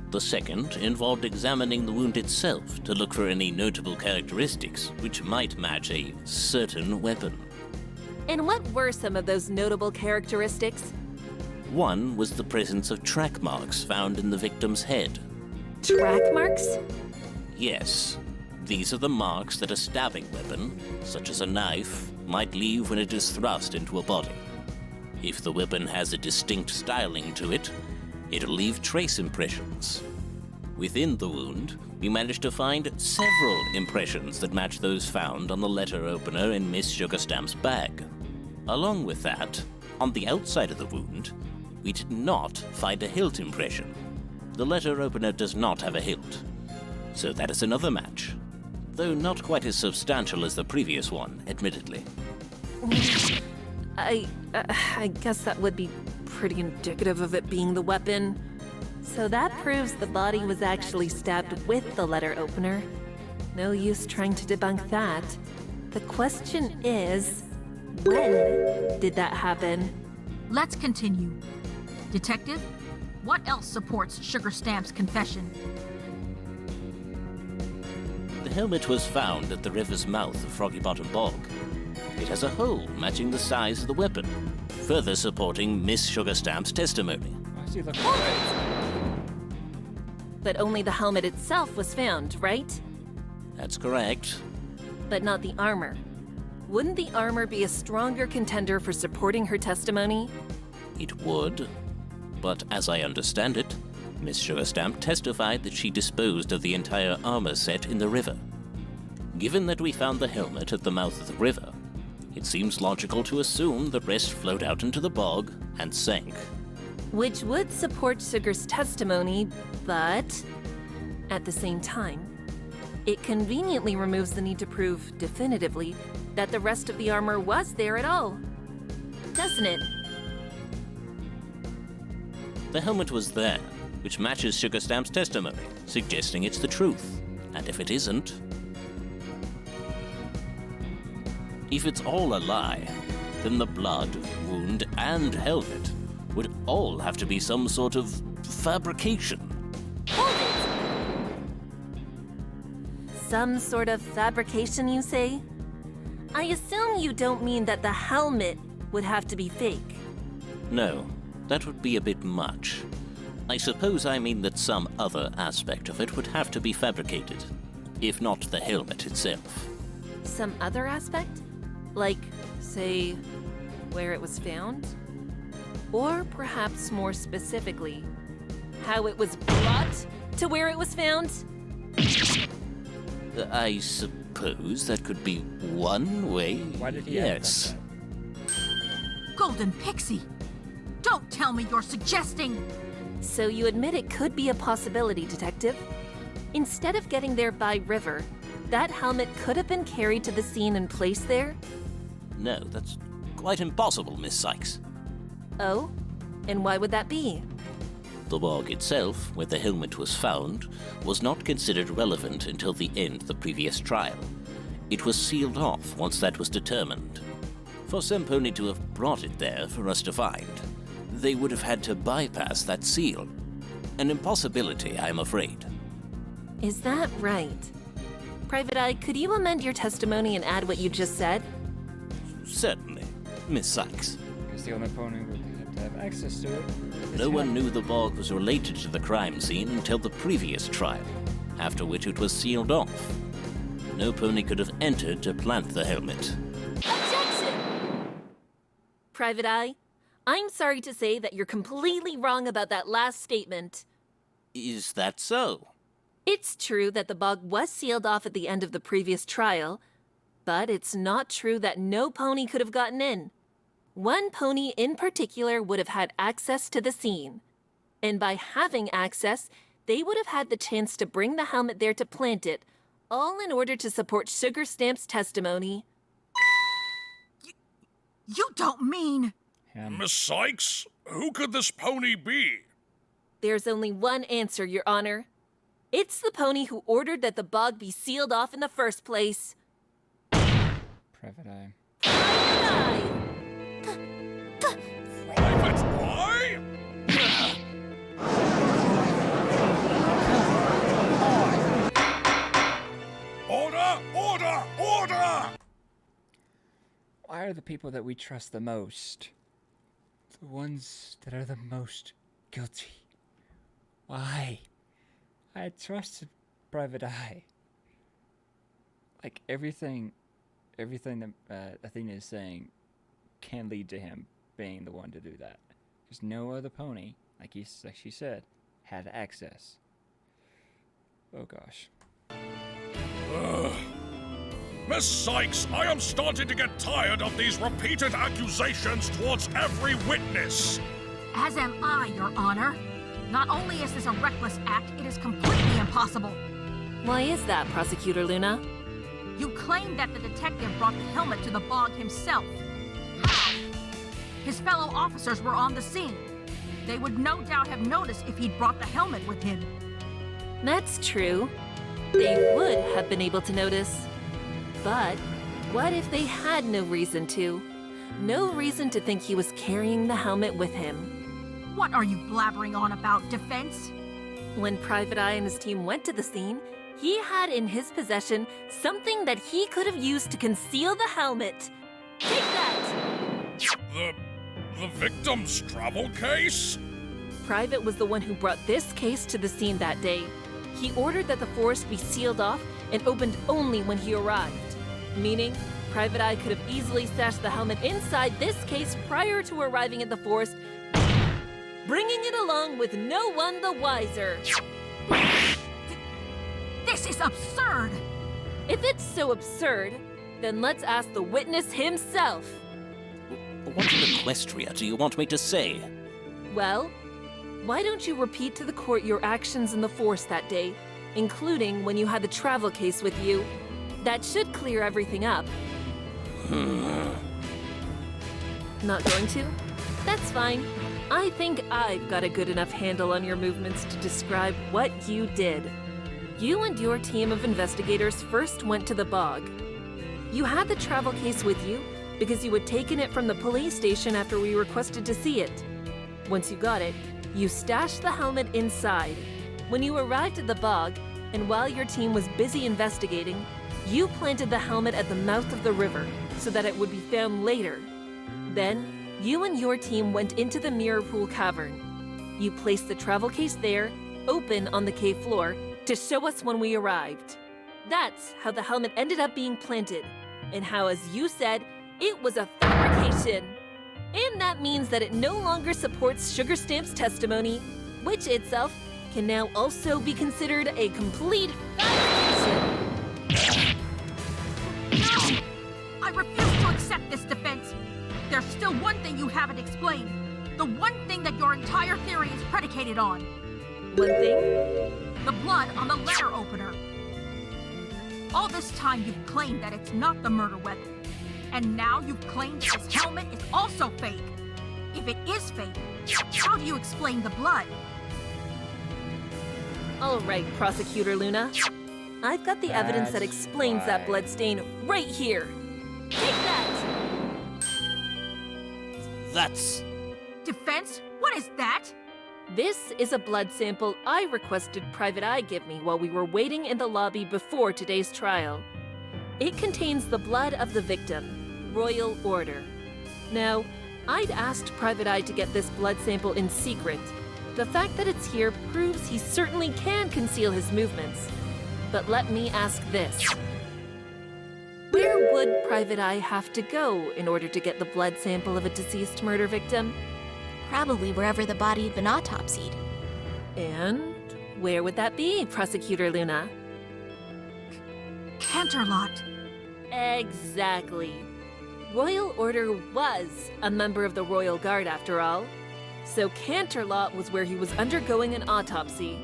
[SPEAKER 8] The second involved examining the wound itself to look for any notable characteristics which might match a certain weapon.
[SPEAKER 5] And what were some of those notable characteristics?
[SPEAKER 8] One was the presence of track marks found in the victim's head.
[SPEAKER 5] Track marks?
[SPEAKER 8] Yes. These are the marks that a stabbing weapon, such as a knife, might leave when it is thrust into a body. If the weapon has a distinct styling to it, it'll leave trace impressions. Within the wound, we managed to find several impressions that match those found on the letter opener in Miss Sugarstamp's bag. Along with that, on the outside of the wound, we did not find a hilt impression. The letter opener does not have a hilt, so that is another match, though not quite as substantial as the previous one, admittedly.
[SPEAKER 5] I guess that would be pretty indicative of it being the weapon. So that proves the body was actually stabbed with the letter opener. No use trying to debunk that. The question is, when did that happen?
[SPEAKER 7] Let's continue. Detective, what else supports Sugarstamp's confession?
[SPEAKER 8] The helmet was found at the river's mouth of Froggy Bottom Bog. It has a hole matching the size of the weapon, further supporting Miss Sugarstamp's testimony.
[SPEAKER 5] But only the helmet itself was found, right?
[SPEAKER 8] That's correct.
[SPEAKER 5] But not the armor. Wouldn't the armor be a stronger contender for supporting her testimony?
[SPEAKER 8] It would. But as I understand it, Miss Sugarstamp testified that she disposed of the entire armor set in the river. Given that we found the helmet at the mouth of the river, it seems logical to assume the rest flowed out into the bog and sank.
[SPEAKER 5] Which would support Sugar's testimony, but at the same time, it conveniently removes the need to prove definitively that the rest of the armor was there at all. Doesn't it?
[SPEAKER 8] The helmet was there, which matches Sugarstamp's testimony, suggesting it's the truth. And if it isn't... If it's all a lie, then the blood, wound, and helmet would all have to be some sort of fabrication.
[SPEAKER 5] Some sort of fabrication, you say? I assume you don't mean that the helmet would have to be fake.
[SPEAKER 8] No, that would be a bit much. I suppose I mean that some other aspect of it would have to be fabricated, if not the helmet itself.
[SPEAKER 5] Some other aspect? Like, say, where it was found? Or perhaps more specifically, how it was brought to where it was found?
[SPEAKER 8] I suppose that could be one way.
[SPEAKER 1] Why did he
[SPEAKER 8] Yes.
[SPEAKER 7] Golden Pixie, don't tell me you're suggesting...
[SPEAKER 5] So you admit it could be a possibility, Detective? Instead of getting there by river, that helmet could have been carried to the scene and placed there?
[SPEAKER 8] No, that's quite impossible, Miss Sykes.
[SPEAKER 5] Oh? And why would that be?
[SPEAKER 8] The bog itself, where the helmet was found, was not considered relevant until the end of the previous trial. It was sealed off once that was determined. For Semponi to have brought it there for us to find, they would have had to bypass that seal. An impossibility, I'm afraid.
[SPEAKER 5] Is that right? Private Eye, could you amend your testimony and add what you just said?
[SPEAKER 8] Certainly, Miss Sykes.
[SPEAKER 1] Because the owner pony would have to have access to it.
[SPEAKER 8] No one knew the bog was related to the crime scene until the previous trial. after which it was sealed off. No pony could have entered to plant the helmet.
[SPEAKER 5] Objection! Private Eye, I'm sorry to say that you're completely wrong about that last statement.
[SPEAKER 8] Is that so?
[SPEAKER 5] It's true that the bog was sealed off at the end of the previous trial, but it's not true that no pony could have gotten in. One pony in particular would have had access to the scene. And by having access, they would have had the chance to bring the helmet there to plant it, all in order to support Sugar Stamp's testimony.
[SPEAKER 7] You don't mean...
[SPEAKER 10] Miss Sykes, who could this pony be?
[SPEAKER 5] There's only one answer, Your Honor. It's the pony who ordered that the bog be sealed off in the first place.
[SPEAKER 1] Private Eye.
[SPEAKER 5] Private Eye!
[SPEAKER 10] Private Eye? Order! Order! Order!
[SPEAKER 1] Why are the people that we trust the most the ones that are the most guilty? Why? I trusted Private Eye. Like, everything that Athena is saying can lead to him being the one to do that. Because no other pony, like she said, had access. Oh gosh.
[SPEAKER 10] Miss Sykes, I am starting to get tired of these repeated accusations towards every witness.
[SPEAKER 7] As am I, Your Honor. Not only is this a reckless act, it is completely impossible.
[SPEAKER 5] Why is that, Prosecutor Luna?
[SPEAKER 7] You claim that the detective brought the helmet to the bog himself. How? His fellow officers were on the scene. They would no doubt have noticed if he'd brought the helmet with him.
[SPEAKER 5] That's true. They would have been able to notice. But what if they had no reason to? No reason to think he was carrying the helmet with him.
[SPEAKER 7] What are you blabbering on about, defense?
[SPEAKER 5] When Private Eye and his team went to the scene, he had in his possession something that he could have used to conceal the helmet. Take that!
[SPEAKER 10] The victim's travel case?
[SPEAKER 5] Private was the one who brought this case to the scene that day. He ordered that the forest be sealed off and opened only when he arrived. Meaning, Private Eye could have easily stashed the helmet inside this case prior to arriving at the forest, bringing it along with no one the wiser.
[SPEAKER 7] This is absurd!
[SPEAKER 5] If it's so absurd, then let's ask the witness himself.
[SPEAKER 8] What in Equestria do you want me to say?
[SPEAKER 5] Well, why don't you repeat to the court your actions in the forest that day, including when you had the travel case with you? That should clear everything up. Not going to? That's fine. I think I've got a good enough handle on your movements to describe what you did. You and your team of investigators first went to the bog. You had the travel case with you because you had taken it from the police station after we requested to see it. Once you got it, you stashed the helmet inside. When you arrived at the bog, and while your team was busy investigating, you planted the helmet at the mouth of the river so that it would be found later. Then, you and your team went into the Mirror Pool Cavern. You placed the travel case there, open on the cave floor, to show us when we arrived. That's how the helmet ended up being planted, and how, as you said, it was a fabrication. And that means that it no longer supports Sugar Stamp's testimony, which itself can now also be considered a complete fabrication.
[SPEAKER 7] No! I refuse to accept this defense. There's still one thing you haven't explained. The one thing that your entire theory is predicated on.
[SPEAKER 5] One thing?
[SPEAKER 7] The blood on the letter opener. All this time you've claimed that it's not the murder weapon. And now you've claimed that this helmet is also fake. If it is fake, how do you explain the blood?
[SPEAKER 5] All right, Prosecutor Luna. I've got the evidence that explains that blood stain right here. Take that!
[SPEAKER 8] That's...
[SPEAKER 7] Defense? What is that?
[SPEAKER 5] This is a blood sample I requested Private Eye give me while we were waiting in the lobby before today's trial. It contains the blood of the victim, Royal Order. Now, I'd asked Private Eye to get this blood sample in secret. The fact that it's here proves he certainly can conceal his movements. But let me ask this. Where would Private Eye have to go in order to get the blood sample of a deceased murder victim?
[SPEAKER 6] Probably wherever the body had been autopsied.
[SPEAKER 5] And where would that be, Prosecutor Luna?
[SPEAKER 7] Canterlot.
[SPEAKER 5] Exactly. Royal Order was a member of the Royal Guard, after all. So Canterlot was where he was undergoing an autopsy.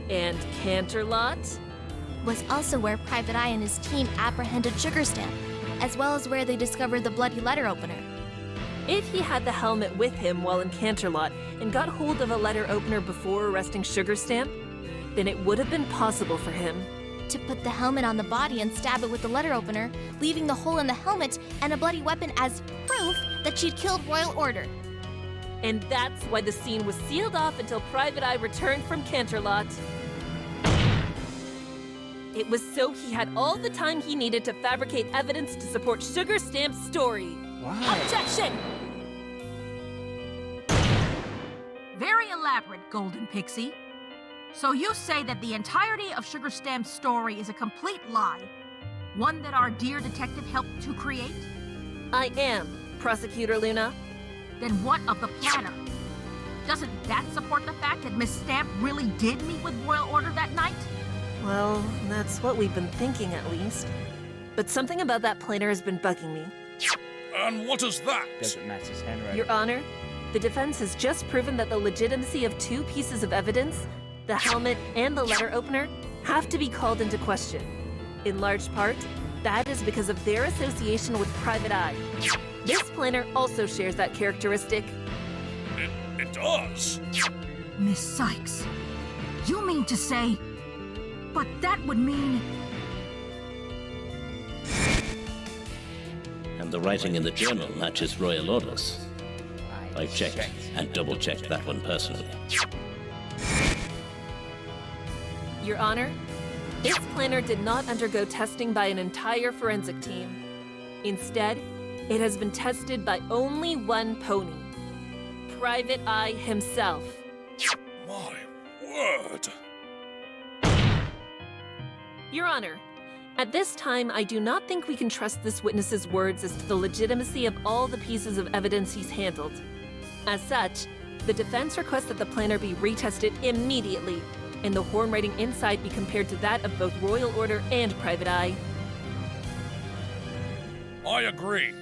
[SPEAKER 5] And Canterlot
[SPEAKER 6] Was also where Private Eye and his team apprehended Sugarstamp, as well as where they discovered the bloody letter opener.
[SPEAKER 5] If he had the helmet with him while in Canterlot and got hold of a letter opener before arresting Sugarstamp, then it would have been possible for him
[SPEAKER 6] To put the helmet on the body and stab it with the letter opener, leaving the hole in the helmet and a bloody weapon as proof that she'd killed Royal Order.
[SPEAKER 5] And that's why the scene was sealed off until Private Eye returned from Canterlot. It was so he had all the time he needed to fabricate evidence to support Sugarstamp's story.
[SPEAKER 1] Why?
[SPEAKER 5] Objection!
[SPEAKER 7] Very elaborate, Golden Pixie. So you say that the entirety of Sugarstamp's story is a complete lie? One that our dear detective helped to create?
[SPEAKER 5] I am, Prosecutor Luna.
[SPEAKER 7] Then what of the planner? Doesn't that support the fact that Miss Stamp really did meet with Royal Order that night?
[SPEAKER 5] Well, that's what we've been thinking at least. But something about that planner has been bugging me.
[SPEAKER 10] And what is that?
[SPEAKER 1] Doesn't match his handwriting.
[SPEAKER 5] Your Honor, the defense has just proven that the legitimacy of two pieces of evidence, the helmet and the letter opener, have to be called into question. In large part, that is because of their association with Private Eye. This planner also shares that characteristic.
[SPEAKER 10] It does.
[SPEAKER 7] Miss Sykes, you mean to say... But that would mean...
[SPEAKER 8] And the writing in the journal matches Royal Orders. I've checked and double-checked that one personally.
[SPEAKER 5] Your Honor, this planner did not undergo testing by an entire forensic team. Instead, it has been tested by only one pony. Private Eye himself.
[SPEAKER 10] My word.
[SPEAKER 5] Your Honor, at this time, I do not think we can trust this witness's words as to the legitimacy of all the pieces of evidence he's handled. As such, the defense requests that the planner be retested immediately, and the horn writing inside be compared to that of both Royal Order and Private Eye.
[SPEAKER 10] I agree.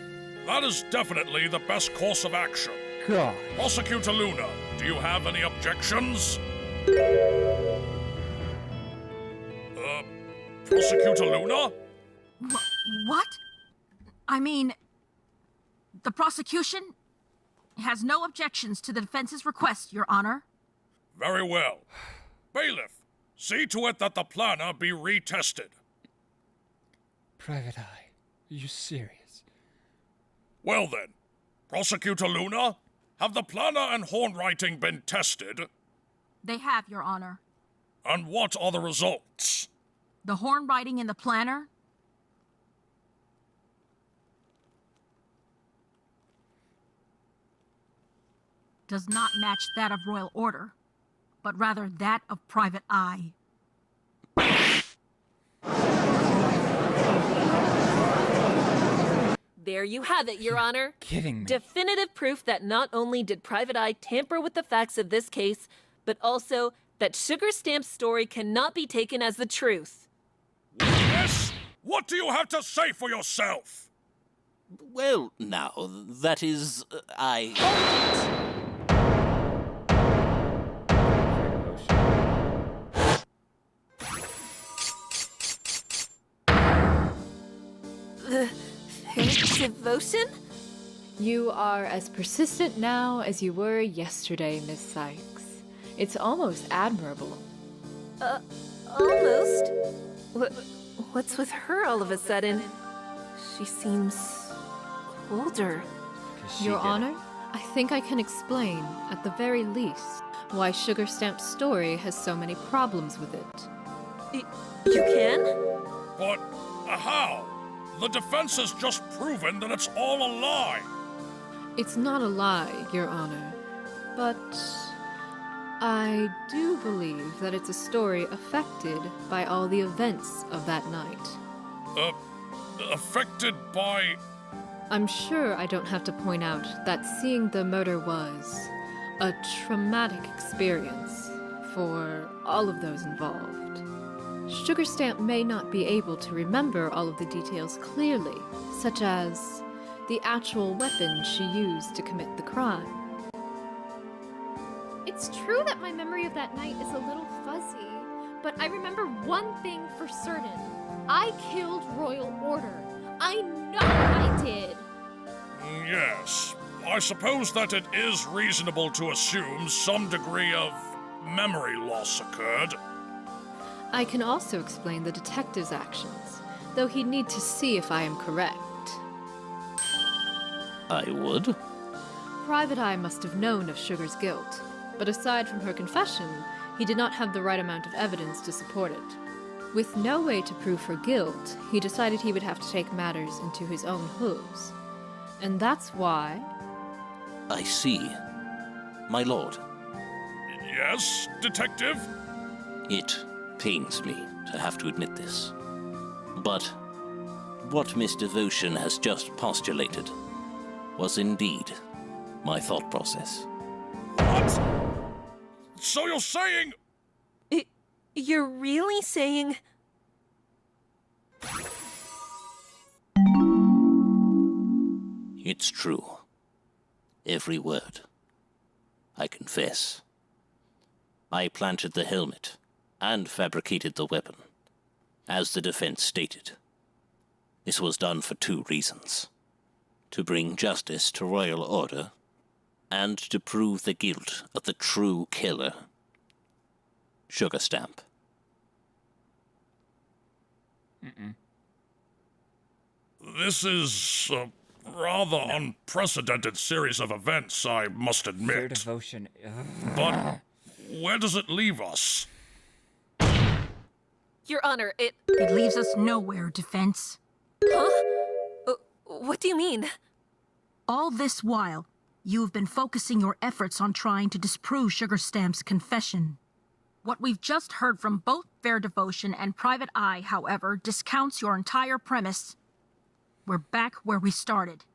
[SPEAKER 10] That is definitely the best course of action.
[SPEAKER 1] God.
[SPEAKER 10] Prosecutor Luna, do you have any objections? Prosecutor Luna?
[SPEAKER 7] What? I mean... The prosecution has no objections to the defense's request, Your Honor.
[SPEAKER 10] Very well. Bailiff, see to it that the planner be retested.
[SPEAKER 1] Private Eye, are you serious?
[SPEAKER 10] Well then, Prosecutor Luna, have the planner and horn writing been tested?
[SPEAKER 7] They have, Your Honor.
[SPEAKER 10] And what are the results?
[SPEAKER 7] The horn writing in the planner does not match that of Royal Order, but rather that of Private Eye.
[SPEAKER 5] There you have it, Your Honor.
[SPEAKER 1] Kidding me.
[SPEAKER 5] Definitive proof that not only did Private Eye tamper with the facts of this case, but also that Sugarstamp's story cannot be taken as the truth.
[SPEAKER 10] Yes? What do you have to say for yourself?
[SPEAKER 8] Well, now, that is...
[SPEAKER 5] Devotion?
[SPEAKER 12] You are as persistent now as you were yesterday, Miss Sykes. It's almost admirable.
[SPEAKER 5] Almost? What's with her all of a sudden? She seems colder.
[SPEAKER 12] Your Honor, I think I can explain, at the very least, why Sugarstamp's story has so many problems with it.
[SPEAKER 5] You can?
[SPEAKER 10] But how? The defense has just proven that it's all a lie.
[SPEAKER 12] It's not a lie, Your Honor, but I do believe that it's a story affected by all the events of that night.
[SPEAKER 10] Affected by...
[SPEAKER 12] I'm sure I don't have to point out that seeing the murder was a traumatic experience for all of those involved. Sugarstamp may not be able to remember all of the details clearly, such as the actual weapon she used to commit the crime.
[SPEAKER 11] It's true that my memory of that night is a little fuzzy, but I remember one thing for certain. I killed Royal Order. I know I did!
[SPEAKER 10] Yes. I suppose that it is reasonable to assume some degree of memory loss occurred.
[SPEAKER 12] I can also explain the detective's actions, though he'd need to see if I am correct.
[SPEAKER 8] I would.
[SPEAKER 12] Private Eye must have known of Sugar's guilt, but aside from her confession, he did not have the right amount of evidence to support it. With no way to prove her guilt, he decided he would have to take matters into his own hooves. And that's why...
[SPEAKER 8] I see. My lord.
[SPEAKER 10] Yes, detective?
[SPEAKER 8] It pains me to have to admit this. But what Miss Devotion has just postulated was indeed my thought process.
[SPEAKER 10] What? So you're saying...
[SPEAKER 5] You're really saying...
[SPEAKER 8] It's true. Every word. I confess. I planted the helmet and fabricated the weapon, as the defense stated. This was done for 2 reasons. To bring justice to Royal Order, and to prove the guilt of the true killer, Sugarstamp.
[SPEAKER 10] This is a rather unprecedented series of events, I must admit.
[SPEAKER 1] Fair devotion.
[SPEAKER 10] But where does it leave us?
[SPEAKER 5] Your Honor,
[SPEAKER 7] It leaves us nowhere, defense.
[SPEAKER 5] Huh? What do you mean?
[SPEAKER 7] All this while, you have been focusing your efforts on trying to disprove Sugarstamp's confession. What we've just heard from both Fair Devotion and Private Eye, however, discounts your entire premise. We're back where we started.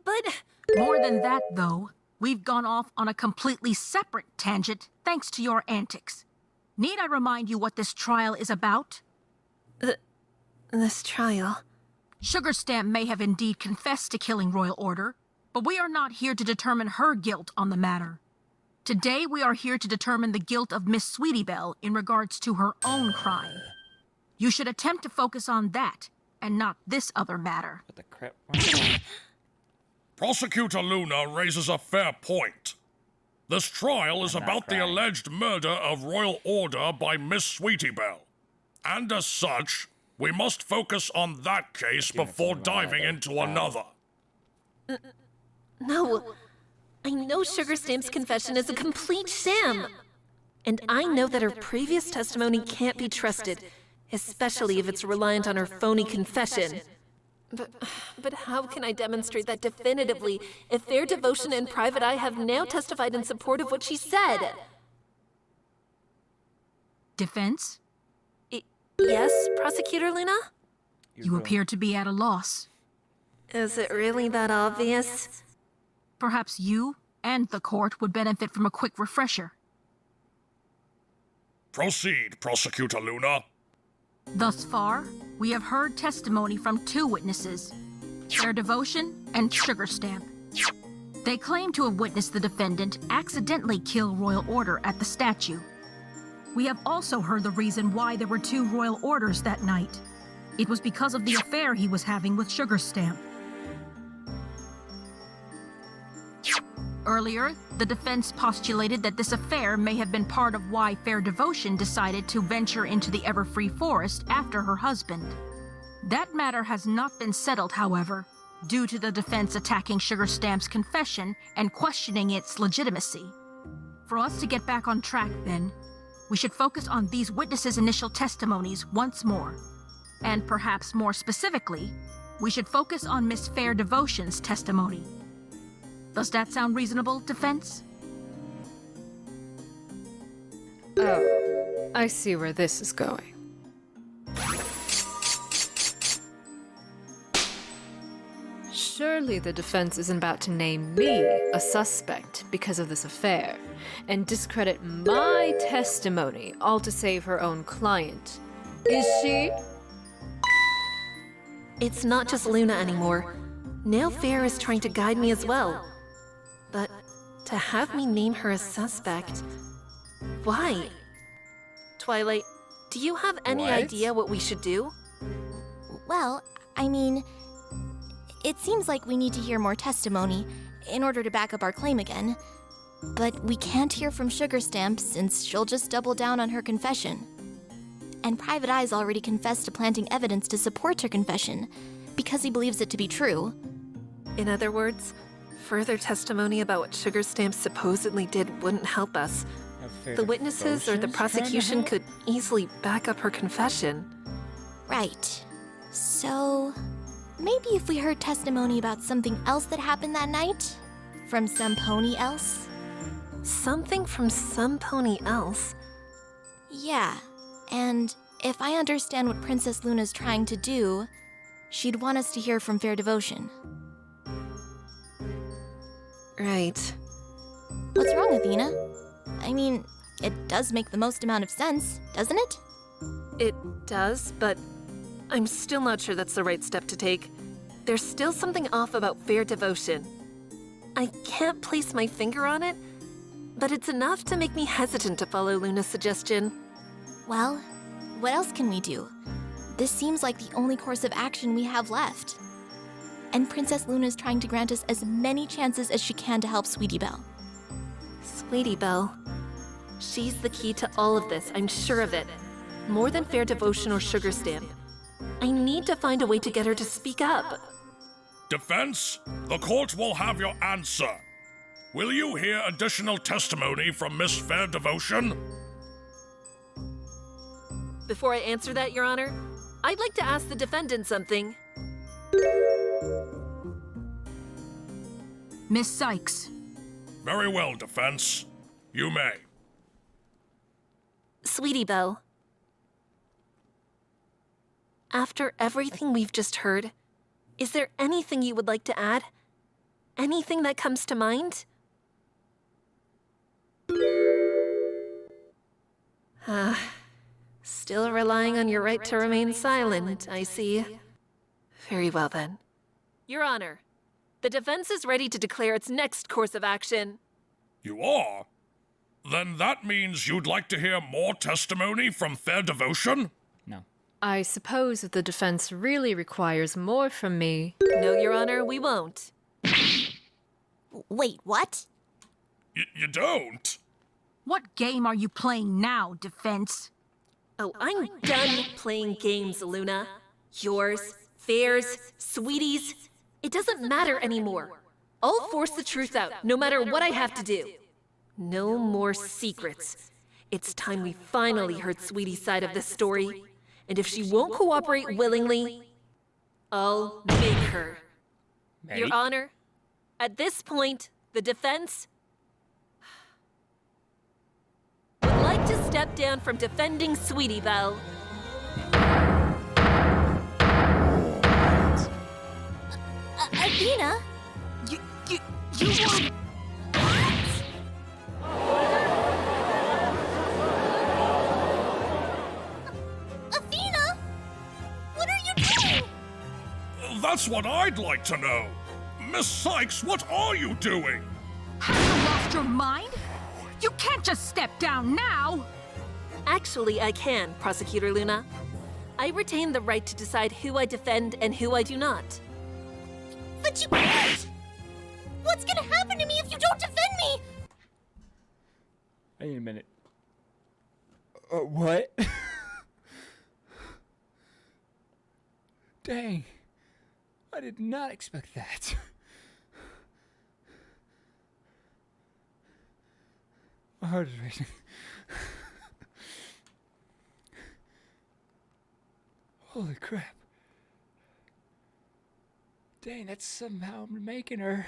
[SPEAKER 5] But...
[SPEAKER 7] More than that, though, we've gone off on a completely separate tangent thanks to your antics. Need I remind you what this trial is about?
[SPEAKER 5] This trial?
[SPEAKER 7] Sugarstamp may have indeed confessed to killing Royal Order, but we are not here to determine her guilt on the matter. Today, we are here to determine the guilt of Miss Sweetie Belle in regards to her own crime. You should attempt to focus on that, and not this other matter.
[SPEAKER 1] What the crap?
[SPEAKER 10] Prosecutor Luna raises a fair point. This trial is about the alleged murder of Royal Order by Miss Sweetie Belle. And as such, we must focus on that case before diving into another.
[SPEAKER 5] No. I know Sugarstamp's confession is a complete sham. And I know that her previous testimony can't be trusted, especially if it's reliant on her phony confession. But how can I demonstrate that definitively if Fair Devotion and Private Eye have now testified in support of what she said?
[SPEAKER 7] Defense?
[SPEAKER 5] Yes, Prosecutor Luna?
[SPEAKER 7] You appear to be at a loss.
[SPEAKER 5] Is it really that obvious?
[SPEAKER 7] Perhaps you and the court would benefit from a quick refresher.
[SPEAKER 10] Proceed, Prosecutor Luna.
[SPEAKER 7] Thus far, we have heard testimony from 2 witnesses, Fair Devotion and Sugarstamp. They claim to have witnessed the defendant accidentally kill Royal Order at the statue. We have also heard the reason why there were 2 Royal Orders that night. It was because of the affair he was having with Sugarstamp. Earlier, the defense postulated that this affair may have been part of why Fair Devotion decided to venture into the Everfree Forest after her husband. That matter has not been settled, however, due to the defense attacking Sugarstamp's confession and questioning its legitimacy. For us to get back on track, then, we should focus on these witnesses' initial testimonies once more. And perhaps more specifically, we should focus on Miss Fair Devotion's testimony. Does that sound reasonable, defense?
[SPEAKER 12] Oh, I see where this is going. Surely the defense isn't about to name me a suspect because of this affair, and discredit my testimony all to save her own client. Is she?
[SPEAKER 5] It's not just Luna anymore. Now Fair is trying to guide me as well. But to have me name her a suspect... Why? Twilight, do you have any
[SPEAKER 1] What?
[SPEAKER 5] idea what we should do?
[SPEAKER 6] Well, I mean, it seems like we need to hear more testimony in order to back up our claim again. But we can't hear from Sugar Stamp since she'll just double down on her confession. And Private Eye's already confessed to planting evidence to support her confession because he believes it to be true.
[SPEAKER 5] In other words, further testimony about what Sugar Stamp supposedly did wouldn't help us. The witnesses or the prosecution could easily back up her confession.
[SPEAKER 6] Right. So, maybe if we heard testimony about something else that happened that night? From some pony else?
[SPEAKER 5] Something from some pony else?
[SPEAKER 6] Yeah. And if I understand what Princess Luna's trying to do, she'd want us to hear from Fair Devotion.
[SPEAKER 5] Right.
[SPEAKER 6] What's wrong, Athena? I mean, it does make the most amount of sense, doesn't it?
[SPEAKER 5] It does, but I'm still not sure that's the right step to take. There's still something off about Fair Devotion. I can't place my finger on it, but it's enough to make me hesitant to follow Luna's suggestion.
[SPEAKER 6] Well, what else can we do? This seems like the only course of action we have left. And Princess Luna's trying to grant us as many chances as she can to help Sweetie Belle.
[SPEAKER 5] Sweetie Belle. She's the key to all of this, I'm sure of it. More than Fair Devotion or Sugar Stamp. I need to find a way to get her to speak up.
[SPEAKER 10] Defense, the court will have your answer. Will you hear additional testimony from Miss Fair Devotion?
[SPEAKER 5] Before I answer that, Your Honor, I'd like to ask the defendant something.
[SPEAKER 7] Miss Sykes.
[SPEAKER 10] Very well, defense. You may.
[SPEAKER 5] Sweetie Belle. After everything we've just heard, is there anything you would like to add? Anything that comes to mind? Still relying on your right to remain silent, I see. Very well then. Your Honor, the defense is ready to declare its next course of action.
[SPEAKER 10] You are? Then that means you'd like to hear more testimony from Fair Devotion?
[SPEAKER 1] No.
[SPEAKER 12] I suppose if the defense really requires more from me...
[SPEAKER 5] No, Your Honor, we won't.
[SPEAKER 6] Wait, what?
[SPEAKER 10] You don't?
[SPEAKER 7] What game are you playing now, defense?
[SPEAKER 5] Oh, I'm done playing games, Luna. Yours, Fair's, Sweetie's. It doesn't matter anymore. I'll force the truth out, no matter what I have to do. No more secrets. It's time we finally heard Sweetie's side of this story. And if she won't cooperate willingly, I'll make her. Your Honor, at this point, the defense would like to step down from defending Sweetie Belle.
[SPEAKER 6] Athena?
[SPEAKER 7] You want...
[SPEAKER 3] Athena? What are you doing?
[SPEAKER 10] That's what I'd like to know. Miss Sykes, what are you doing?
[SPEAKER 7] Have you lost your mind? You can't just step down now!
[SPEAKER 5] Actually, I can, Prosecutor Luna. I retain the right to decide who I defend and who I do not.
[SPEAKER 3] But you can't! What's gonna happen to me if you don't defend me?
[SPEAKER 1] Wait a minute. What? Dang. I did not expect that. My heart is racing. Holy crap. Dang, that's somehow making her.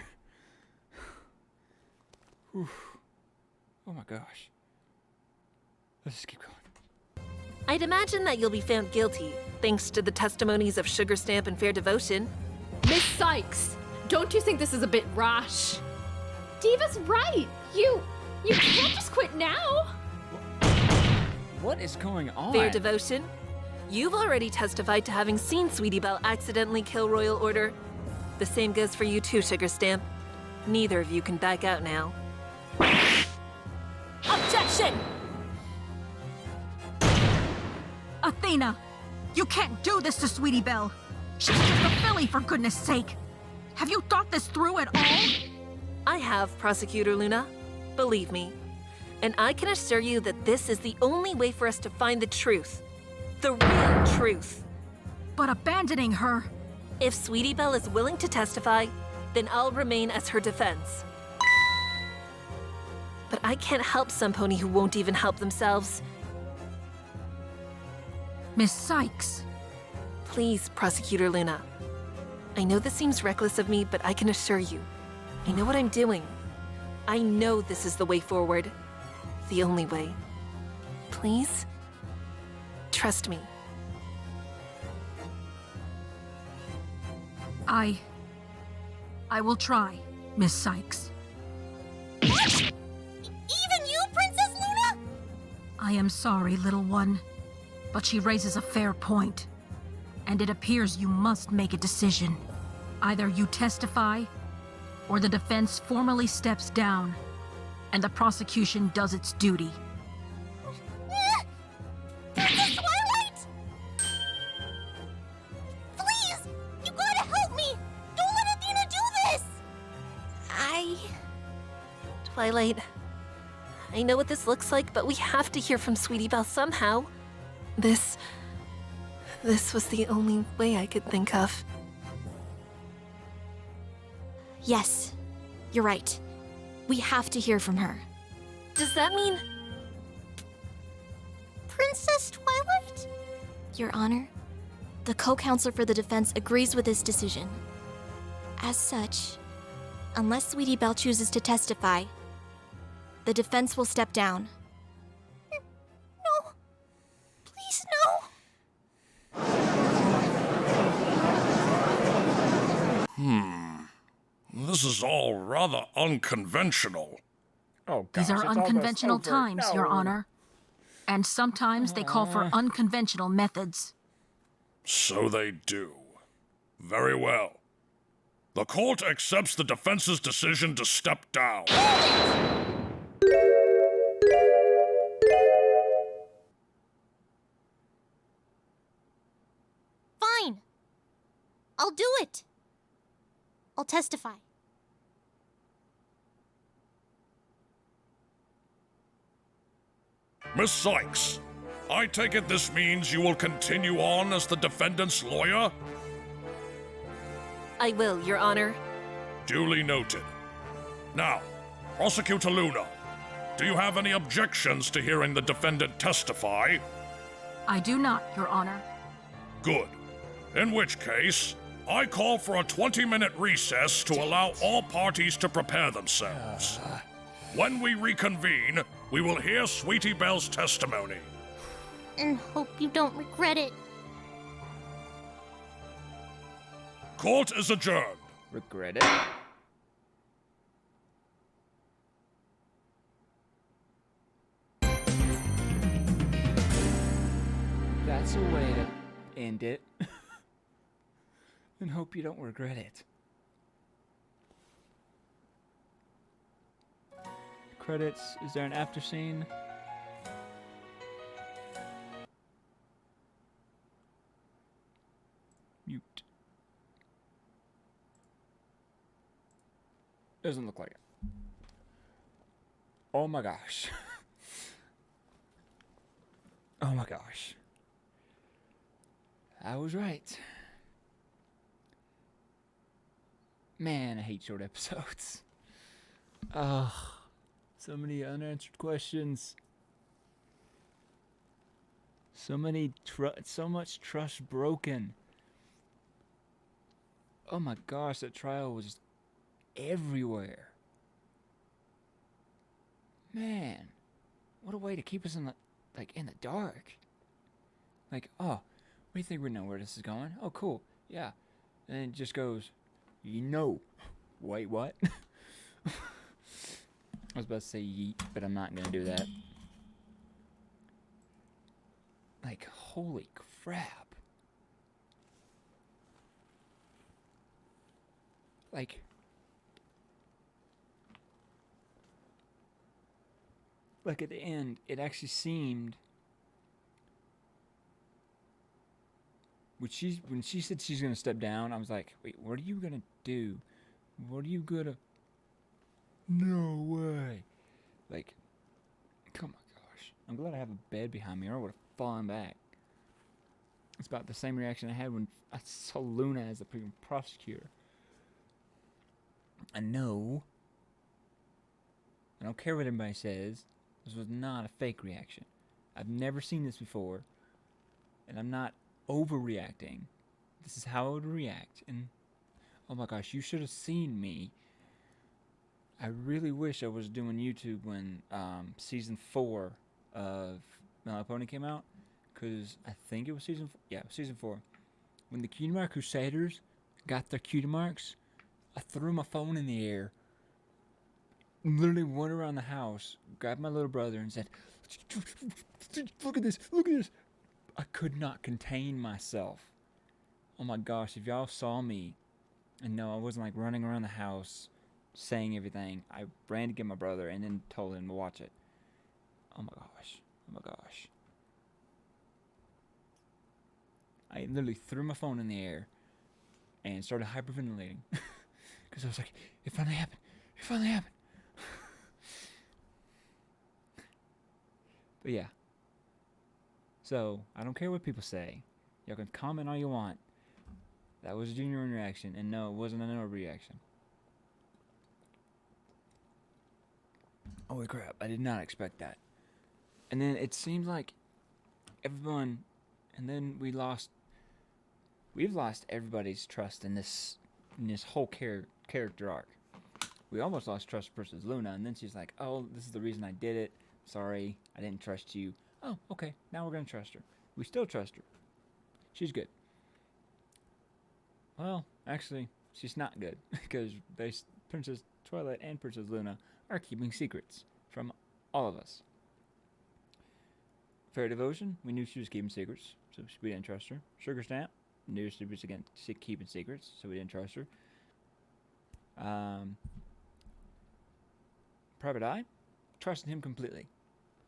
[SPEAKER 1] Oof. Oh my gosh. Let's just keep going.
[SPEAKER 5] I'd imagine that you'll be found guilty, thanks to the testimonies of Sugar Stamp and Fair Devotion.
[SPEAKER 11] Miss Sykes, don't you think this is a bit rash? Diva's right. You can't just quit now.
[SPEAKER 1] What is going on?
[SPEAKER 5] Fair Devotion, you've already testified to having seen Sweetie Belle accidentally kill Royal Order. The same goes for you too, Sugar Stamp. Neither of you can back out now.
[SPEAKER 7] Objection! Athena, you can't do this to Sweetie Belle. She's just a filly, for goodness sake. Have you thought this through at all?
[SPEAKER 5] I have, Prosecutor Luna. Believe me. And I can assure you that this is the only way for us to find the truth. The real truth.
[SPEAKER 7] But abandoning her...
[SPEAKER 5] If Sweetie Belle is willing to testify, then I'll remain as her defense. But I can't help some pony who won't even help themselves.
[SPEAKER 7] Miss Sykes.
[SPEAKER 5] Please, Prosecutor Luna. I know this seems reckless of me, but I can assure you, I know what I'm doing. I know this is the way forward. The only way. Please? Trust me.
[SPEAKER 7] I will try, Miss Sykes.
[SPEAKER 3] Even you, Princess Luna?
[SPEAKER 7] I am sorry, little one, but she raises a fair point. And it appears you must make a decision. Either you testify, or the defense formally steps down, and the prosecution does its duty.
[SPEAKER 3] Princess Twilight! Please! You gotta help me! Don't let Athena do this!
[SPEAKER 5] Twilight, I know what this looks like, but we have to hear from Sweetie Belle somehow. This was the only way I could think of.
[SPEAKER 6] Yes, you're right. We have to hear from her.
[SPEAKER 5] Does that mean...
[SPEAKER 3] Princess Twilight?
[SPEAKER 6] Your Honor, the co-counsel for the defense agrees with this decision. As such, unless Sweetie Belle chooses to testify, the defense will step down.
[SPEAKER 3] No. Please, no.
[SPEAKER 10] This is all rather unconventional.
[SPEAKER 1] Oh,
[SPEAKER 7] These
[SPEAKER 1] gosh,
[SPEAKER 7] are
[SPEAKER 1] it's almost
[SPEAKER 7] unconventional
[SPEAKER 1] over.
[SPEAKER 7] times, Your
[SPEAKER 1] No.
[SPEAKER 7] Honor. And sometimes they call for unconventional methods.
[SPEAKER 10] So they do. Very well. The court accepts the defense's decision to step down.
[SPEAKER 3] Fine. I'll do it. I'll testify.
[SPEAKER 10] Miss Sykes, I take it this means you will continue on as the defendant's lawyer?
[SPEAKER 5] I will, Your Honor.
[SPEAKER 10] Duly noted. Now, Prosecutor Luna, do you have any objections to hearing the defendant testify?
[SPEAKER 7] I do not, Your Honor.
[SPEAKER 10] Good. In which case, I call for a 20-minute recess to allow all parties to prepare themselves. When we reconvene, we will hear Sweetie Belle's testimony.
[SPEAKER 3] And hope you don't regret it.
[SPEAKER 10] Court is adjourned.
[SPEAKER 1] Regret it? That's a way to end it. And hope you don't regret it. Credits. Is there an after scene? Mute. Doesn't look like it. Oh my gosh. Oh my gosh. I was right. Man, I hate short episodes. Ugh. So many unanswered questions. So much trust broken. Oh my gosh, that trial was just everywhere. Man, what a way to keep us in the like in the dark. Like, oh, we think we know where this is going. Oh, cool. Yeah. And it just goes, wait, what? I was about to say yeet, but I'm not gonna do that. Like, holy crap. Like, at the end, it actually seemed when she said she's gonna step down, I was like, wait, what are you gonna do? What are you gonna? No way! Like, oh my gosh! I'm glad I have a bed behind me, or I would have fallen back. It's about the same reaction I had when I saw Luna as the prosecutor. I know. I don't care what anybody says. This was not a fake reaction. I've never seen this before, and I'm not overreacting. This is how I would react. And oh my gosh, you should have seen me. I really wish I was doing YouTube when season 4 of My Little Pony came out, because I think it was season 4. Yeah, season 4. When the Cutie Mark Crusaders got their cutie marks, I threw my phone in the air, literally went around the house, grabbed my little brother and said, look at this, look at this. I could not contain myself. Oh my gosh, if y'all saw me, and no, I wasn't like running around the house saying everything. I ran to get my brother and then told him to watch it. Oh my gosh, oh my gosh. I literally threw my phone in the air and started hyperventilating. Because I was like, it finally happened. It finally happened. But yeah. So, I don't care what people say. Y'all can comment all you want. That was a genuine reaction. And no, it wasn't an overreaction. Holy crap. I did not expect that. And then it seemed like everyone... And then we've lost everybody's trust in this whole character arc. We almost lost trust versus Luna, and then she's like, oh, this is the reason I did it. Sorry, I didn't trust you. Oh, okay, now we're going to trust her. We still trust her. She's good. Well, actually, she's not good, because Princess Twilight and Princess Luna are keeping secrets from all of us. Fair Devotion, we knew she was keeping secrets, so we didn't trust her. Sugar Snap, knew she was again keeping secrets, so we didn't trust her. Private Eye, trusted him completely,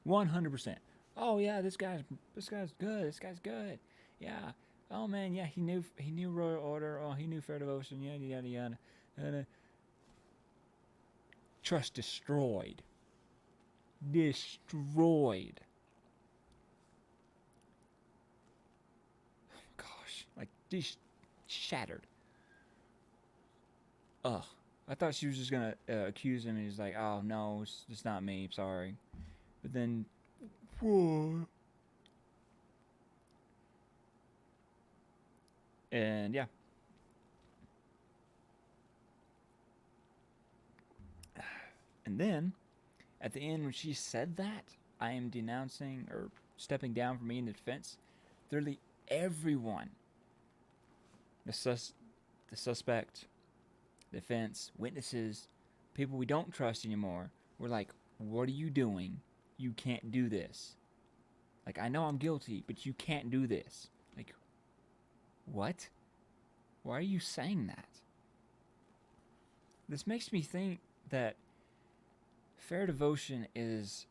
[SPEAKER 1] 100%. Oh yeah, this guy's good. This guy's good. Yeah. Oh man, yeah, he knew Royal Order. Oh, he knew Fair Devotion. Yada yada yada. Trust destroyed. Destroyed. Oh gosh, like shattered. Ugh. I thought she was just gonna accuse him, and he's like, "Oh no, it's not me. Sorry." But then, whoa. And yeah. And then, at the end, when she said that, I am denouncing or stepping down from being the defense, literally everyone, the suspect, defense, witnesses, people we don't trust anymore, were like, what are you doing? You can't do this. Like, I know I'm guilty, but you can't do this. Like, what? Why are you saying that? This makes me think that Fair Devotion is...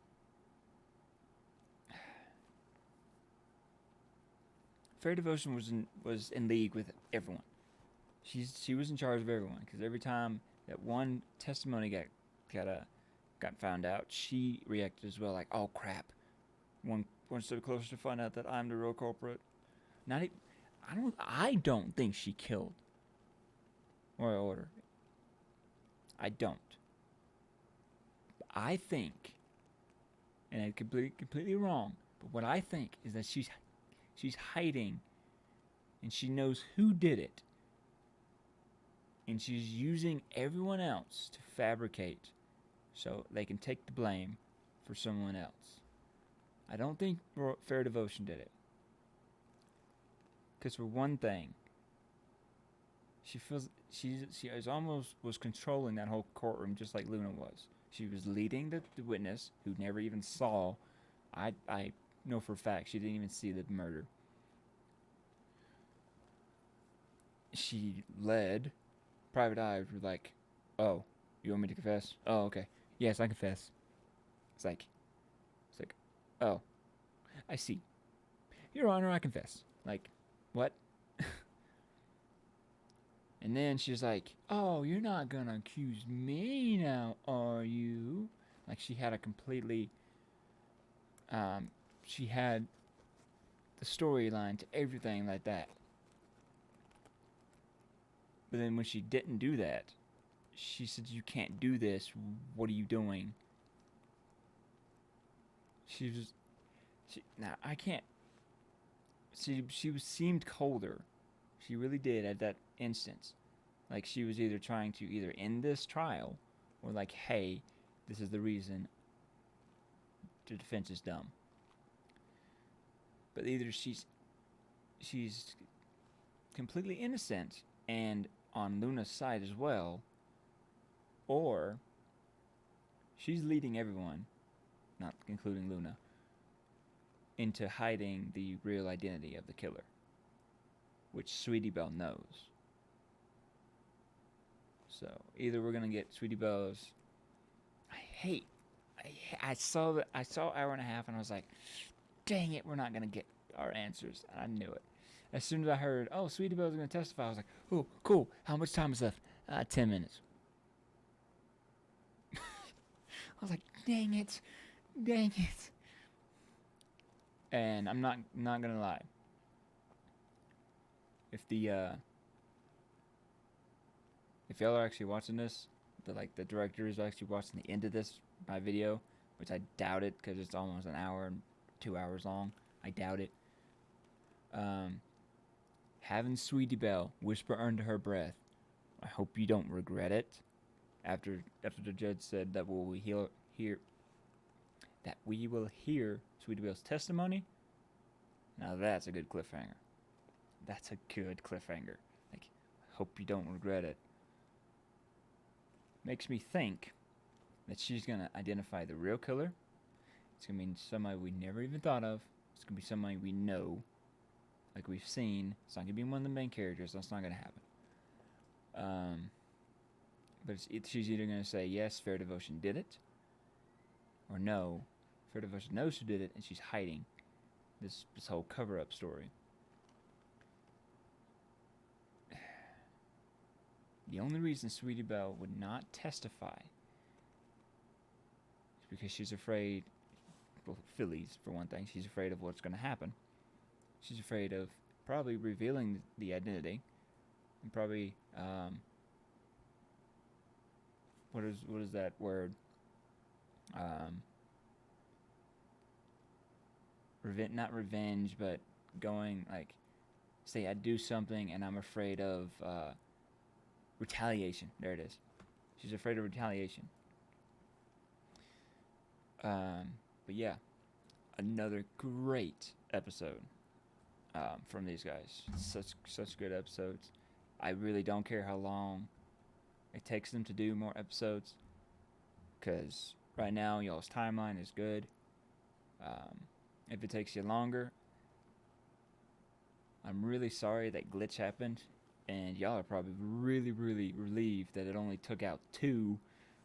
[SPEAKER 1] Fair Devotion was in league with everyone. She was in charge of everyone, because every time that one testimony got found out, she reacted as well, like, oh crap, one step closer to find out that I'm the real culprit. I don't think she killed Royal Order. I don't. I think, and I'm completely wrong, but what I think is that she's hiding, and she knows who did it, and she's using everyone else to fabricate so they can take the blame for someone else. I don't think Fair Devotion did it. Because for one thing, she was almost was controlling that whole courtroom just like Luna was. She was leading the witness who never even saw. I know for a fact she didn't even see the murder. She led. Private Eye were like, "Oh, you want me to confess? Oh, okay. Yes, I confess." It's like, "Oh, I see. Your Honor, I confess." Like, what? And then she's like, "Oh, you're not gonna accuse me now, are you?" Like, she had a completely, she had the storyline to everything like that. But then when she didn't do that, she said, "You can't do this. What are you doing?" Now, I can't. Seemed colder. She really did at that instance. Like, she was either trying to either end this trial or like, "Hey, this is the reason the defense is dumb." But either she's completely innocent and on Luna's side as well, or she's leading everyone, not including Luna, into hiding the real identity of the killer, which Sweetie Belle knows. So either we're gonna get Sweetie Belle's. I saw hour and a half and I was like, "Dang it, we're not gonna get our answers." I knew it. As soon as I heard, "Oh, Sweetie Belle's gonna testify," I was like, "Oh, cool. How much time is left?" 10 minutes. I was like, dang it. And I'm not gonna lie. If y'all are actually watching this, the director is actually watching the end of my video, which I doubt it because it's almost an hour and 2 hours long. I doubt it. Having Sweetie Belle whisper under her breath, "I hope you don't regret it," after the judge said that we will hear Sweetie Belle's testimony. Now that's a good cliffhanger. Like, "I hope you don't regret it." Makes me think that she's gonna identify the real killer. It's gonna be somebody we never even thought of. It's gonna be somebody we know, like we've seen. It's not gonna be one of the main characters. That's not gonna happen. But she's either gonna say yes, Fair Devotion did it, or no, Fair Devotion knows who did it, and she's hiding this whole cover-up story. The only reason Sweetie Belle would not testify is because she's afraid. Well, Phillies, for one thing. She's afraid of what's going to happen. She's afraid of probably revealing the identity. And probably, what is that word? Not revenge, but going, like, say I do something and I'm afraid of, retaliation. There it is. She's afraid of retaliation. But yeah, another great episode from these guys. Such good episodes. I really don't care how long it takes them to do more episodes, because right now y'all's timeline is good. If it takes you longer, I'm really sorry that glitch happened, and y'all are probably really, really relieved that it only took out 2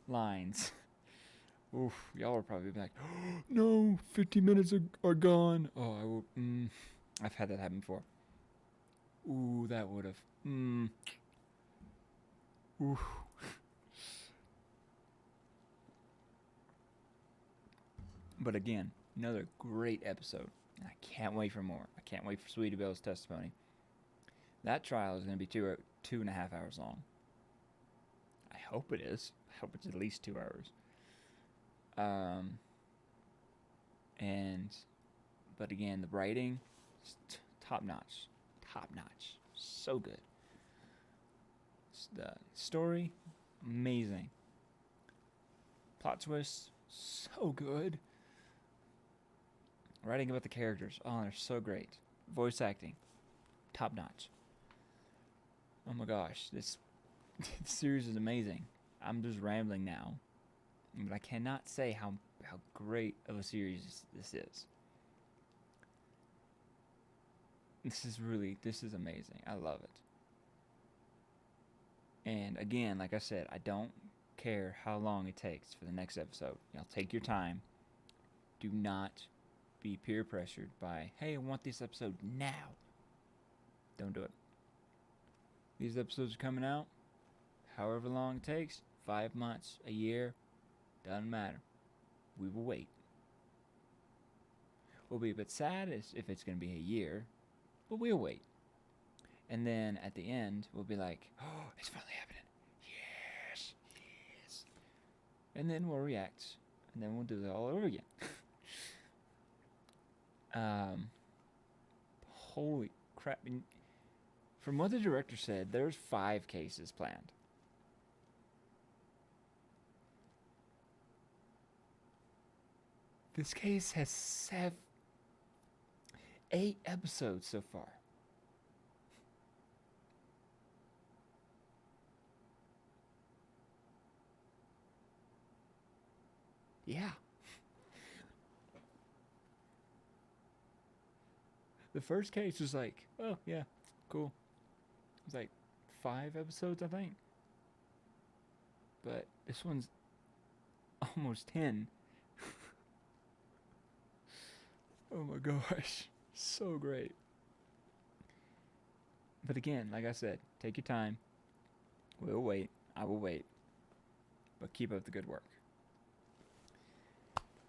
[SPEAKER 1] lines. Oof, y'all are probably like, "Oh, no, 50 minutes are gone." Oh, I will. I've had that happen before. Ooh, that would have. Ooh. But again, another great episode. I can't wait for more. I can't wait for Sweetie Belle's testimony. That trial is going to be 2.5 hours long. I hope it is. I hope it's at least 2 hours. But again, the writing is top notch. So good. The story, amazing. Plot twist, so good. Writing about the characters. Oh, they're so great. Voice acting. Top notch. Oh my gosh. This series is amazing. I'm just rambling now. But I cannot say how great of a series this is. This is amazing. I love it. And again, like I said, I don't care how long it takes for the next episode. Y'all take your time. Do not be peer pressured by, hey, I want this episode now. Don't do it. These episodes are coming out however long it takes, 5 months, a year, doesn't matter. We will wait. We'll be a bit sad if it's going to be a year, but we'll wait. And then at the end, we'll be like, oh, it's finally happening. Yes, yes. And then we'll react. And then we'll do it all over again. Holy crap. From what the director said, there's 5 cases planned. This case has 8 episodes so far. Yeah. The first case was like, oh, yeah, cool. It was like 5 episodes, I think. But this one's almost 10. Oh my gosh. So great. But again, like I said, take your time. We'll wait. I will wait. But keep up the good work.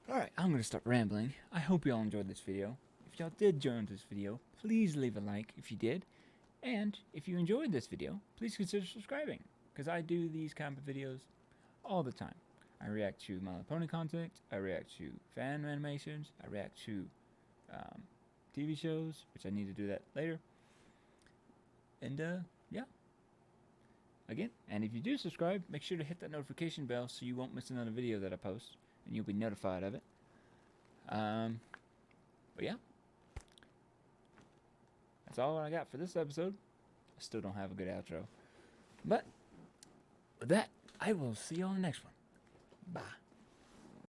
[SPEAKER 1] Alright, I'm going to stop rambling. I hope y'all enjoyed this video. If y'all did enjoy this video, please leave a like if you did. And if you enjoyed this video, please consider subscribing. Because I do these kind of videos all the time. I react to My Little Pony content. I react to fan animations. I react to TV shows, which I need to do that later. And yeah. Again, and if you do subscribe, make sure to hit that notification bell so you won't miss another video that I post. And you'll be notified of it. But yeah. That's all I got for this episode. I still don't have a good outro. But with that, I will see you on the next one. Bye.